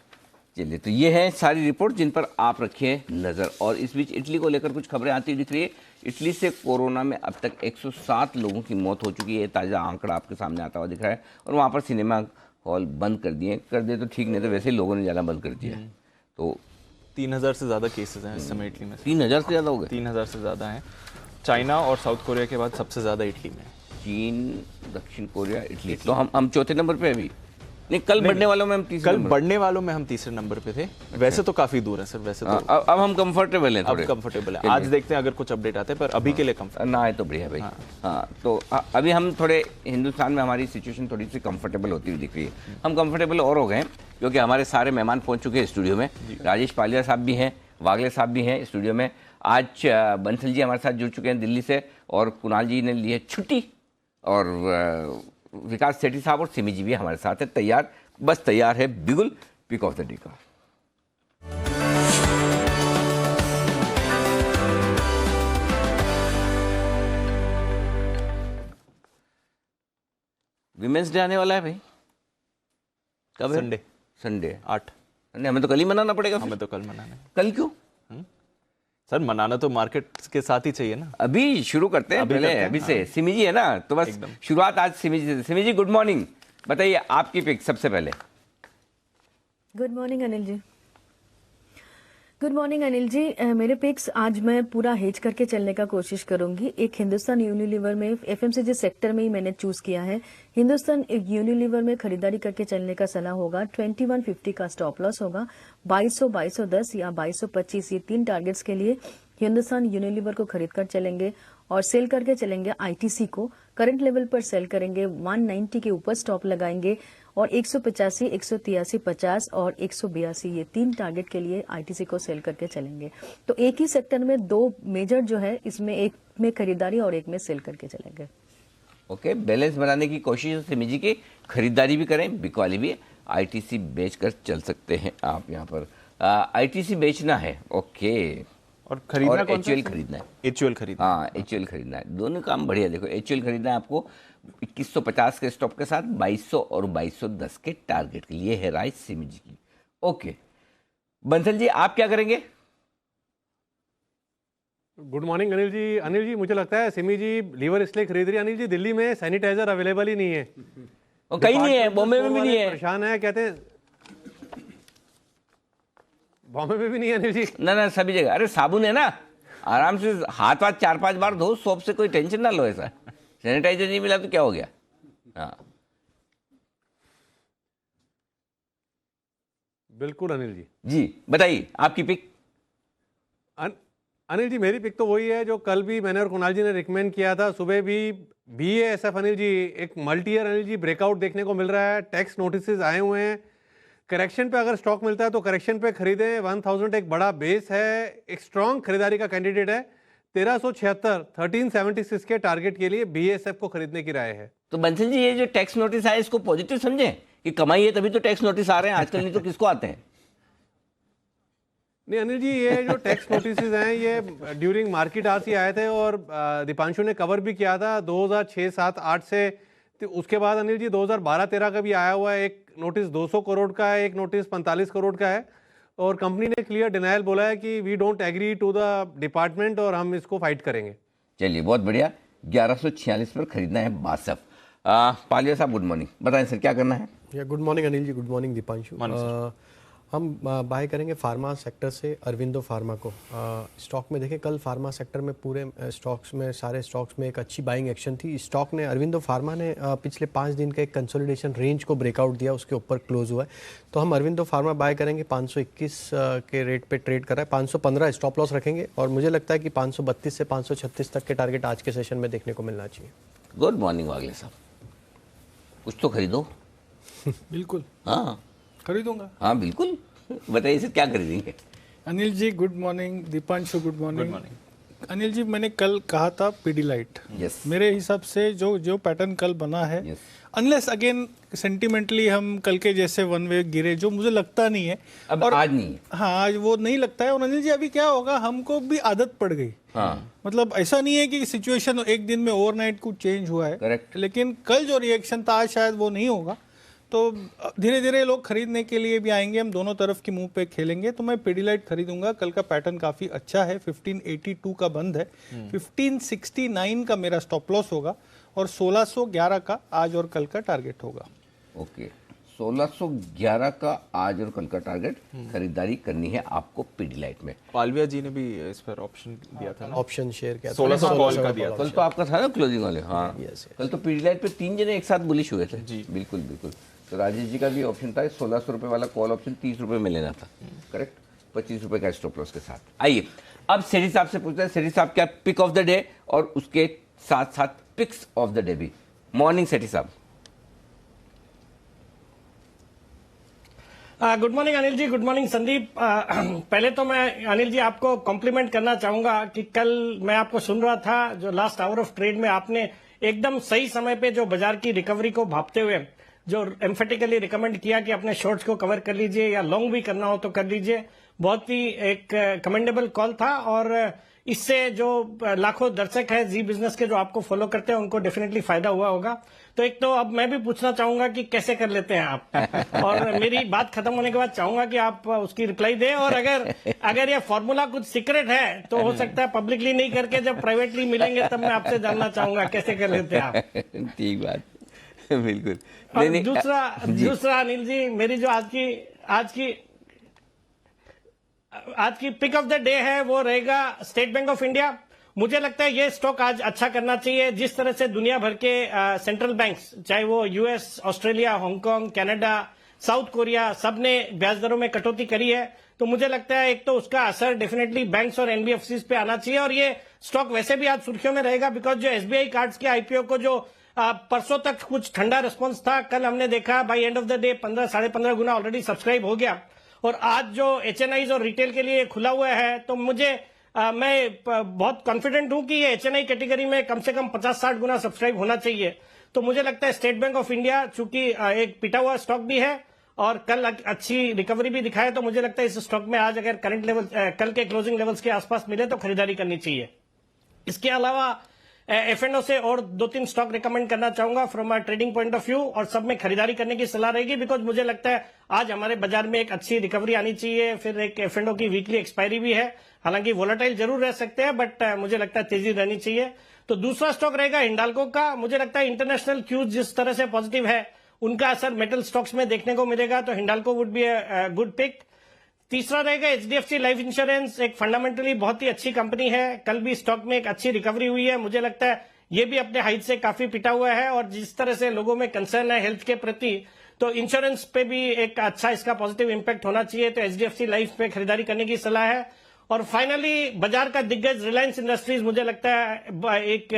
चलिए, तो ये है सारी रिपोर्ट जिन पर आप रखिए नज़र। और इस बीच इटली को लेकर कुछ खबरें आती दिख रही है। इटली से कोरोना में अब तक 107 लोगों की मौत हो चुकी है, ताज़ा आंकड़ा आपके सामने आता हुआ दिख रहा है। और वहाँ पर सिनेमा हॉल बंद कर दे तो ठीक, नहीं तो वैसे ही लोगों ने जाना बंद कर दिया। तो 3000 से ज़्यादा केसेस हैं इस समय इटली में। 3000 से ज़्यादा हो गए? 3000 से ज़्यादा हैं। चाइना और साउथ कोरिया के बाद सबसे ज़्यादा इटली में। चीन, दक्षिण कोरिया, इटली। तो हम चौथे नंबर पे अभी नहीं, कल बढ़ने वालों में हम तीसरे कल बढ़ने वालों में हम तीसरे नंबर पे थे। वैसे तो काफी दूर है सर, वैसे तो अब हम कंफर्टेबल हैं, थोड़े कंफर्टेबल है। आज देखते हैं अगर कुछ अपडेट आते हैं, पर अभी के लिए कंफर्टेबल ना है तो बढ़िया भाई। हाँ, तो अभी हम थोड़े हिंदुस्तान में हमारी सिचुएशन थोड़ी सी कंफर्टेबल होती हुई दिख रही है। हम कंफर्टेबल और हो गए हैं क्योंकि हमारे सारे मेहमान पहुंच चुके हैं स्टूडियो में। राजेश पालिया साहब भी हैं, वागले साहब भी हैं स्टूडियो में। आज बंसल जी हमारे साथ जुड़ चुके हैं दिल्ली से, और कुणाल जी ने ली है छुट्टी और विकास सेठी साहब और सिमी जी भी हमारे साथ है तैयार, बस तैयार है बिगुल पिक ऑफ द डे का। विमेंस डे आने वाला है भाई, कब है? संडे। संडे 8। नहीं, हमें तो कल ही मनाना पड़ेगा फिर। हमें तो कल मनाना है कल क्यों? सर, मनाना तो मार्केट के साथ ही चाहिए ना। अभी शुरू करते हैं, पहले अभी से सिमी जी है ना, तो बस शुरुआत आज सिमी जी से। सिमी जी गुड मॉर्निंग, बताइए आपकी पिक सबसे पहले। Good morning Anil ji. Good morning Anil जी। मेरे पिक्स आज मैं पूरा हेज करके चलने का कोशिश करूंगी। एक हिंदुस्तान यूनिलीवर में एफएमसीजी सेक्टर में ही मैंने चूज किया है। हिंदुस्तान यूनिलीवर में खरीदारी करके चलने का सलाह होगा। 2150 का स्टॉप लॉस होगा। 2200, 2210 या 2225 ये 3 टारगेट्स के लिए हिंदुस्तान यूनिलीवर को खरीद कर चलेंगे और सेल करके चलेंगे आईटीसी को। करंट लेवल पर सेल करेंगे, 190 के ऊपर स्टॉप लगाएंगे और 185, 183, 50 और 182 ये 3 टारगेट के लिए आईटीसी को सेल करके चलेंगे। तो एक ही सेक्टर में 2 मेजर जो है, इसमें एक में खरीदारी और एक में सेल करके चलेंगे। ओके, बैलेंस बनाने की कोशिश है सिमी जी की, खरीदारी भी करें, बिकवाली भी, आईटीसी बेचकर चल सकते हैं आप यहाँ पर। आईटीसी बेचना है, ओके, और खरीदना और कौन सा? एचयूएल खरीदना है। एचयूएल खरीदना। हाँ, एचयूएल खरीदना है। दोनों काम बढ़िया। देखो, एचयूएल खरीदना है आपको 2150 के स्टॉप के साथ 2200 और 2210 के टारगेट के लिए है राय सिमी जी की। ओके, बंसल जी आप क्या करेंगे? गुड मॉर्निंग अनिल जी। अनिल जी, मुझे लगता है सिमी जी लीवर इसलिए खरीद रही है अनिल जी, दिल्ली में सैनिटाइजर अवेलेबल ही नहीं है। और कहीं नहीं है, बॉम्बे में भी नहीं है। परेशान है, कहते हैं बॉम्बे में भी नहीं है अनिल जी। ना सभी जगह। अरे साबुन है ना, आराम से हाथ 4-5 बार धो, सोप से कोई टेंशन ना लो। ऐसा सैनिटाइजर नहीं मिला तो क्या हो गया? हाँ बिल्कुल अनिल जी। जी, बताइए आपकी पिक। अनिल जी, मेरी पिक तो वही है जो कल भी मैंने और कुणाल जी ने रिकमेंड किया था। सुबह भी BASF अनिल जी एक multi year Anil ji breakout देखने को मिल रहा है। टैक्स नोटिसेस आए हुए हैं। करेक्शन पे अगर स्टॉक मिलता है तो करेक्शन पे खरीदें। 1000 एक बड़ा बेस है, एक स्ट्रॉन्ग खरीदारी का कैंडिडेट है। 1376, 1376 के टारगेट के लिए BASF को खरीदने की राय है। तो बंसल जी, ये जो टैक्स नोटिस आए इसको पॉजिटिव समझें कि कमाई है तभी तो टैक्स नोटिस आ रहे हैं आजकल, नहीं तो किसको आते हैं? नहीं अनिल जी, ये जो टैक्स नोटिसेस हैं ये ड्यूरिंग मार्केट आवर्स ही आए थे और दीपांशु ने कवर भी किया था 2006, 7, 8 से। तो उसके बाद अनिल जी 2012-13 का भी आया हुआ है। एक नोटिस 200 करोड़ का है, एक नोटिस 45 करोड़ का है और कंपनी ने क्लियर डिनायल बोला है कि we don't agree to the department और हम इसको फाइट करेंगे। चलिए, बहुत बढ़िया। 1146 पर खरीदना है BASF। पालिया साहब गुड मॉर्निंग, बताएं सर क्या करना है? Good morning Anil ji. Good morning Deepanshu. हम बाय करेंगे फार्मा सेक्टर से अरविंदो फार्मा को। स्टॉक में देखें, कल फार्मा सेक्टर में पूरे स्टॉक्स में, सारे स्टॉक्स में एक अच्छी बाइंग एक्शन थी। स्टॉक ने, अरविंदो फार्मा ने पिछले 5 दिन का एक कंसोलिडेशन रेंज को ब्रेकआउट दिया, उसके ऊपर क्लोज हुआ है। तो हम अरविंदो फार्मा बाय करेंगे। 521 के रेट पे ट्रेड कर रहा है। 515 स्टॉप लॉस रखेंगे और मुझे लगता है कि 532 से 536 तक के टारगेट आज के सेशन में देखने को मिलना चाहिए। गुड मॉर्निंग वागले साहब, कुछ तो खरीदो। बिल्कुल, हाँ खरीदूंगा। हाँ बिल्कुल, बताइए सर क्या खरीदेंगे? Anil ji good morning. Deepanshu good morning. Anil ji, मैंने कल कहा था पीडीलाइट। यस। मेरे हिसाब से जो पैटर्न कल बना है, अनलेस अगेन सेंटिमेंटली हम कल के जैसे वन वे गिरे, जो मुझे लगता नहीं है। अब और आज नहीं है। हाँ, आज वो नहीं लगता है। और अनिल जी, अभी क्या होगा, हमको भी आदत पड़ गई। हाँ, मतलब ऐसा नहीं है कि सिचुएशन एक दिन में ओवरनाइट कुछ चेंज हुआ है। करेक्ट। लेकिन कल जो रिएक्शन था, आज शायद वो नहीं होगा। तो धीरे धीरे लोग खरीदने के लिए भी आएंगे। हम दोनों तरफ की मुंह पे खेलेंगे। तो मैं पीडीलाइट खरीदूंगा। कल का पैटर्न काफी अच्छा है। 1582 का बंद है। 1569 का मेरा स्टॉप लॉस होगा और 1611 का आज और कल का टारगेट होगा। ओके, 1611 का आज और कल का टारगेट खरीदारी करनी है आपको पीडीलाइट में। पालविया जी ने भी इस पर ऑप्शन दिया था ना, ऑप्शन शेयर किया था। 1600 कॉल का दिया था। कल तो आपका था ना क्लोजिंग वाले। हाँ, कल तो पीडीलाइट पे 3 जने एक साथ बुलिश हुए थे। जी बिल्कुल बिल्कुल। तो राजेश जी का भी ऑप्शन था, 1600 रुपये वाला कॉल ऑप्शन 30 रुपये में लेना था। करेक्ट, 25 रुपये का स्टॉप लॉस के साथ। आइए अब सेठी साहब से पूछते हैं, सेठी साहब क्या पिक ऑफ द डे और उसके साथ साथ पिक्स ऑफ द डे भी। मॉर्निंग सेठी साहब। Good morning Anil ji. Good morning Sandeep. पहले तो मैं अनिल जी आपको कॉम्प्लीमेंट करना चाहूंगा कि कल मैं आपको सुन रहा था, जो लास्ट आवर ऑफ ट्रेड में आपने एकदम सही समय पे जो बाजार की रिकवरी को भापते हुए जो एम्फेटिकली रिकमेंड किया कि अपने शॉर्ट्स को कवर कर लीजिए या लॉन्ग भी करना हो तो कर लीजिए, बहुत ही एक कमेंडेबल कॉल था। और इससे जो लाखों दर्शक है जी बिजनेस के जो आपको फॉलो करते हैं उनको डेफिनेटली फायदा हुआ होगा। तो एक तो अब मैं भी पूछना चाहूंगा कि कैसे कर लेते हैं आप, और मेरी बात खत्म होने के बाद चाहूंगा कि आप उसकी रिप्लाई दें। और अगर ये फॉर्मूला कुछ सीक्रेट है तो हो सकता है पब्लिकली नहीं करके जब प्राइवेटली मिलेंगे तब मैं आपसे जानना चाहूंगा कैसे कर लेते हैं आप। ठीक बात, बिल्कुल। और दूसरा अनिल जी, मेरी जो आज की पिक ऑफ द डे है वो रहेगा स्टेट बैंक ऑफ इंडिया। मुझे लगता है ये स्टॉक आज अच्छा करना चाहिए। जिस तरह से दुनिया भर के सेंट्रल बैंक्स, चाहे वो US, Australia, Hong Kong, Canada, south Korea, सब ने ब्याज दरों में कटौती करी है, तो मुझे लगता है एक तो उसका असर डेफिनेटली बैंक्स और एनबीएफसीज पे आना चाहिए। और ये स्टॉक वैसे भी आज सुर्खियों में रहेगा बिकॉज जो एसबीआई कार्ड्स के आईपीओ को जो परसों तक कुछ ठंडा रिस्पॉन्स था, कल हमने देखा by end of the day 15-15.5 गुना ऑलरेडी सब्सक्राइब हो गया। और आज जो एचएनआईज और रिटेल के लिए खुला हुआ है, तो मैं बहुत कॉन्फिडेंट हूं कि ये एचएनआई कैटेगरी में कम से कम 50-60 गुना सब्सक्राइब होना चाहिए। तो मुझे लगता है स्टेट बैंक ऑफ इंडिया चूंकि एक पिटा हुआ स्टॉक भी है और कल अच्छी रिकवरी भी दिखाए, तो मुझे लगता है इस स्टॉक में आज अगर करंट लेवल कल के क्लोजिंग लेवल्स के आसपास मिले तो खरीदारी करनी चाहिए। इसके अलावा एफएनओ से और 2-3 स्टॉक रिकमेंड करना चाहूंगा from a trading point of view, और सब में खरीदारी करने की सलाह रहेगी बिकॉज मुझे लगता है आज हमारे बाजार में एक अच्छी रिकवरी आनी चाहिए। फिर एक एफएनओ की वीकली एक्सपायरी भी है, हालांकि वोलेटाइल जरूर रह सकते हैं बट मुझे लगता है तेजी रहनी चाहिए। तो दूसरा स्टॉक रहेगा हिंडाल्को का। मुझे लगता है इंटरनेशनल क्यूज जिस तरह से पॉजिटिव है उनका असर मेटल स्टॉक्स में देखने को मिलेगा, तो Hindalco would be a good pick. तीसरा रहेगा एचडीएफसी लाइफ इंश्योरेंस, एक फंडामेंटली बहुत ही अच्छी कंपनी है। कल भी स्टॉक में एक अच्छी रिकवरी हुई है, मुझे लगता है ये भी अपने हाइट से काफी पिटा हुआ है। और जिस तरह से लोगों में कंसर्न है हेल्थ के प्रति, तो इंश्योरेंस पे भी एक अच्छा इसका पॉजिटिव इंपैक्ट होना चाहिए, तो एचडीएफसी लाइफ पे खरीदारी करने की सलाह है। और फाइनली बाजार का दिग्गज रिलायंस इंडस्ट्रीज, मुझे लगता है एक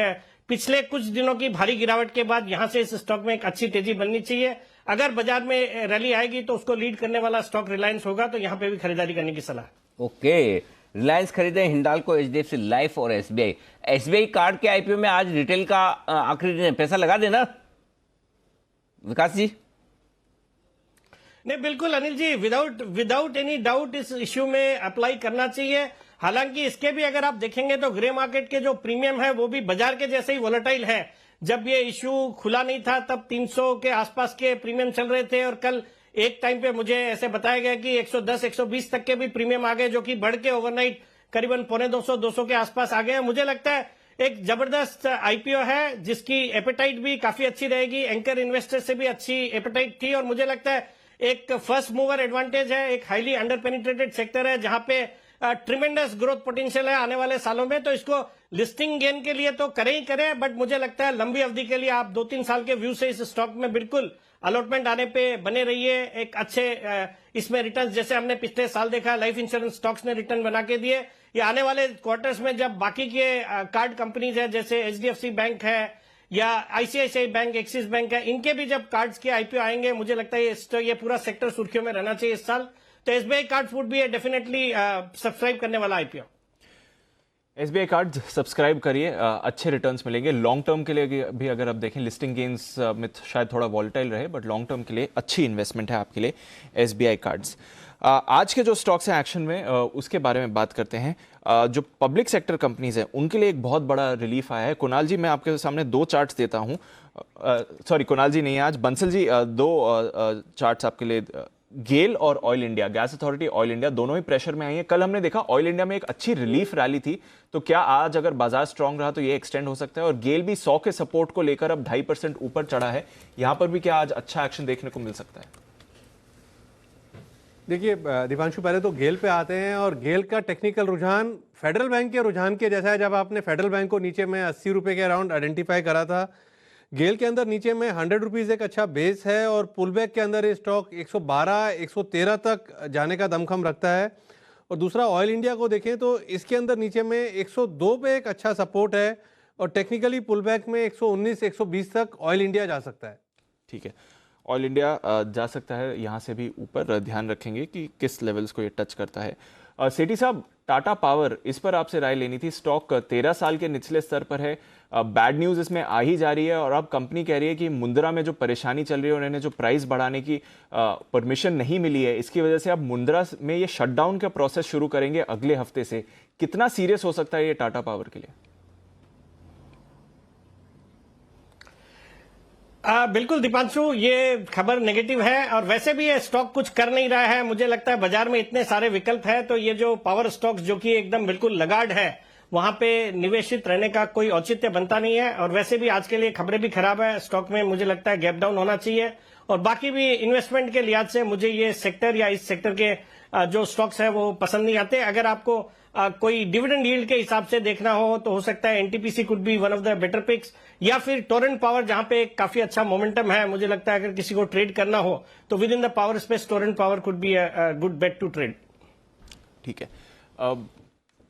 पिछले कुछ दिनों की भारी गिरावट के बाद यहां से इस स्टॉक में एक अच्छी तेजी बननी चाहिए। अगर बाजार में रैली आएगी तो उसको लीड करने वाला स्टॉक रिलायंस होगा, तो यहां पे भी खरीदारी करने की सलाह। ओके, रिलायंस खरीदे, हिंडाल्को, एचडीएफसी लाइफ और एसबीआई कार्ड के आईपीओ में आज रिटेल का आखिरी दिन, पैसा लगा देना विकास जी। नहीं, बिल्कुल Anil ji, without any doubt इस इश्यू में अप्लाई करना चाहिए। हालांकि इसके भी अगर आप देखेंगे तो ग्रे मार्केट के जो प्रीमियम है वो भी बाजार के जैसे ही वोलेटाइल है। जब ये इश्यू खुला नहीं था तब 300 के आसपास के प्रीमियम चल रहे थे, और कल एक टाइम पे मुझे ऐसे बताया गया कि 110-120 तक के भी प्रीमियम आ गए, जो कि बढ़ के ओवरनाइट करीबन 250 के आसपास आ गए। मुझे लगता है एक जबरदस्त आईपीओ है जिसकी एपेटाइट भी काफी अच्छी रहेगी, एंकर इन्वेस्टर से भी अच्छी एपेटाइट थी, और मुझे लगता है एक फर्स्ट मूवर एडवांटेज है, एक हाईली अंडर पेनिट्रेटेड सेक्टर है जहां पे ट्रिमेंडस ग्रोथ पोटेंशियल है आने वाले सालों में। तो इसको लिस्टिंग गेन के लिए तो करें ही करें, बट मुझे लगता है लंबी अवधि के लिए आप 2-3 साल के व्यू से इस स्टॉक में बिल्कुल अलॉटमेंट आने पे बने रहिए। एक अच्छे इसमें रिटर्न जैसे हमने पिछले साल देखा, लाइफ इंश्योरेंस स्टॉक्स ने रिटर्न बना के दिए। ये आने वाले क्वार्टर्स में जब बाकी के कार्ड कंपनीज है जैसे एचडीएफसी बैंक है या आईसीआईसीआई बैंक, एक्सिस बैंक है, इनके भी जब कार्ड्स के आईपीओ आएंगे, मुझे लगता है ये पूरा सेक्टर सुर्खियों में रहना चाहिए इस साल। तो SBI cards would be definitely subscribe करने वाला आईपीओ। एसबीआई कार्ड सब्सक्राइब करिए, अच्छे रिटर्न्स मिलेंगे। लॉन्ग टर्म के लिए भी अगर आप देखें, लिस्टिंग गेन्स में शायद थोड़ा वॉलेटाइल रहे, बट लॉन्ग टर्म के लिए अच्छी इन्वेस्टमेंट है आपके लिए एसबीआई कार्ड्स। आज के जो स्टॉक्स हैं एक्शन में, उसके बारे में बात करते हैं। जो पब्लिक सेक्टर कंपनीज हैं उनके लिए एक बहुत बड़ा रिलीफ आया है। कुणाल जी, मैं आपके सामने 2 चार्ट्स देता हूं। सॉरी, कुणाल जी नहीं, आज बंसल जी 2 चार्ट्स आपके लिए। गेल और oil India, gas authority, oil India दोनों ही प्रेशर में आई है। कल हमने देखा ऑयल इंडिया में एक अच्छी रिलीफ रैली थी, तो क्या आज अगर बाजार स्ट्रांग रहा तो ये एक्सटेंड हो सकता है? और गेल भी 100 के सपोर्ट को लेकर अब 2.5% ऊपर चढ़ा है, यहां पर भी क्या आज अच्छा एक्शन देखने को मिल सकता है? देखिए दीपांशु, पहले तो गेल पे आते हैं, और गेल का टेक्निकल रुझान फेडरल बैंक के रुझान के जैसा है। जब आपने फेडरल बैंक को नीचे में 80 रुपए के अराउंड आइडेंटिफाई करा था, गेल के अंदर नीचे में 100 रुपीज़ एक अच्छा बेस है, और पुल बैक के अंदर ये स्टॉक 112-113 तक जाने का दमखम रखता है। और दूसरा ऑयल इंडिया को देखें तो इसके अंदर नीचे में 102 पे एक अच्छा सपोर्ट है, और टेक्निकली पुल बैक में 119-120 तक ऑयल इंडिया जा सकता है। ठीक है, ऑयल इंडिया जा सकता है यहाँ से भी ऊपर, ध्यान रखेंगे कि किस लेवल्स को ये टच करता है। सेठी साहब, टाटा पावर, इस पर आपसे राय लेनी थी। स्टॉक 13 साल के निचले स्तर पर है, बैड न्यूज़ इसमें आ ही जा रही है और अब कंपनी कह रही है कि मुंद्रा में जो परेशानी चल रही है, उन्हें जो प्राइस बढ़ाने की परमिशन नहीं मिली है, इसकी वजह से अब मुंद्रा में ये शटडाउन का प्रोसेस शुरू करेंगे अगले हफ्ते से। कितना सीरियस हो सकता है ये टाटा पावर के लिए? बिल्कुल दीपांशु, ये खबर नेगेटिव है और वैसे भी ये स्टॉक कुछ कर नहीं रहा है। मुझे लगता है बाजार में इतने सारे विकल्प है, तो ये जो पावर स्टॉक्स जो कि एकदम बिल्कुल लगाड़ है, वहां पे निवेशित रहने का कोई औचित्य बनता नहीं है। और वैसे भी आज के लिए खबरें भी खराब है, स्टॉक में मुझे लगता है गैप डाउन होना चाहिए। और बाकी भी इन्वेस्टमेंट के लिहाज से मुझे ये सेक्टर या इस सेक्टर के जो स्टॉक्स है वो पसंद नहीं आते। अगर आपको कोई डिविडेंड यील्ड के हिसाब से देखना हो सकता है NTPC could be one of the better picks, या फिर टोरेंट पावर जहां पे काफी अच्छा मोमेंटम है। मुझे लगता है अगर किसी को ट्रेड करना हो तो within the power space Torrent power could be a good bet to trade. ठीक है,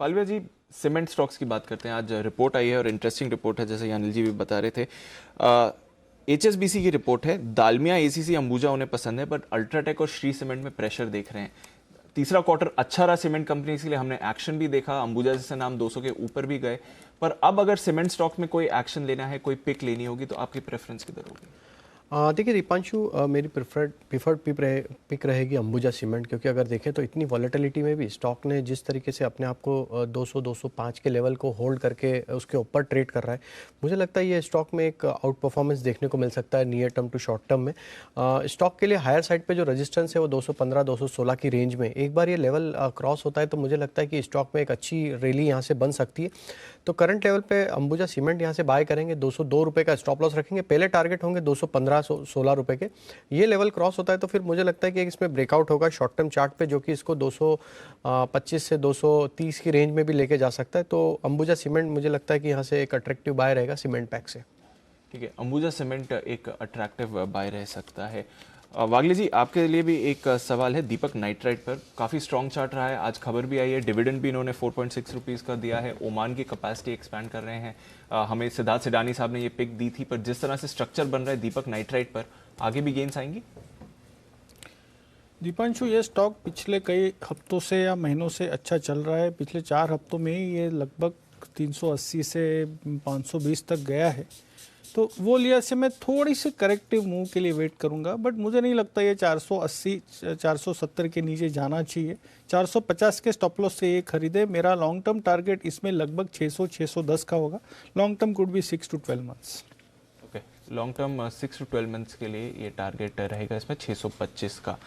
पालविया जी, सीमेंट स्टॉक्स की बात करते हैं। आज रिपोर्ट आई है और इंटरेस्टिंग रिपोर्ट है, जैसे अनिल जी भी बता रहे थे। HSBC की रिपोर्ट है, दालमिया, ACC, अंबुजा उन्हें पसंद है, बट अल्ट्राटेक और श्री सीमेंट में प्रेशर देख रहे हैं। तीसरा क्वार्टर अच्छा रहा सीमेंट कंपनी के लिए, हमने एक्शन भी देखा, अंबुजा जैसे नाम 200 के ऊपर भी गए। पर अब अगर सीमेंट स्टॉक में कोई एक्शन लेना है, कोई पिक लेनी होगी, तो आपकी प्रेफरेंस किधर होगी? देखिए दीपांशु, मेरी प्रिफर्ड पिक रहेगी अंबुजा सीमेंट, क्योंकि अगर देखें तो इतनी वॉलेटिलिटी में भी स्टॉक ने जिस तरीके से अपने आप को 200-205 के लेवल को होल्ड करके उसके ऊपर ट्रेड कर रहा है, मुझे लगता है ये स्टॉक में एक आउट परफॉर्मेंस देखने को मिल सकता है near term to short term में। स्टॉक के लिए हायर साइड पे जो रेजिस्टेंस है वो 215-216 की रेंज में, एक बार ये लेवल क्रॉस होता है तो मुझे लगता है कि स्टॉक में एक अच्छी रैली यहाँ से बन सकती है। तो करंट लेवल पे अंबुजा सीमेंट यहाँ से बाय करेंगे, 202 रुपये का स्टॉप लॉस रखेंगे, पहले टारगेट होंगे 215-16 रुपये के। ये लेवल क्रॉस होता है तो फिर मुझे लगता है कि इसमें ब्रेकआउट होगा शॉर्ट टर्म चार्ट पे, जो कि इसको 225 से 230 की रेंज में भी लेके जा सकता है। तो अंबुजा सीमेंट मुझे लगता है कि यहाँ से एक अट्रैक्टिव बाय रहेगा सीमेंट पैक से। ठीक है, अंबुजा सीमेंट एक अट्रैक्टिव बाय रह सकता है। वागले जी, आपके लिए भी एक सवाल है दीपक नाइट्राइट पर। काफ़ी स्ट्रॉन्ग चार्ट रहा है, आज खबर भी आई है, डिविडेंड भी इन्होंने 4.6 रुपीज़ का दिया है, ओमान की कैपेसिटी एक्सपैंड कर रहे हैं। हमें सिद्धार्थ सिडानी साहब ने ये पिक दी थी, पर जिस तरह से स्ट्रक्चर बन रहा है दीपक नाइट्राइट पर, आगे भी गेन्स आएंगी? दीपांशु, ये स्टॉक पिछले कई हफ्तों से या महीनों से अच्छा चल रहा है। पिछले 4 हफ्तों में ही ये लगभग 380 से 520 तक गया है, तो वो लिहाज से मैं थोड़ी सी करेक्टिव मूव के लिए वेट करूंगा, बट मुझे नहीं लगता ये 480-470 के नीचे जाना चाहिए। 450 के स्टॉप लॉस से ये खरीदे। मेरा लॉन्ग टर्म टारगेट इसमें लगभग 600-610 का होगा। Long term could be 6 to 12 months. Okay, long term 6 to 12 months के लिए ये टारगेट रहेगा इसमें 625 का।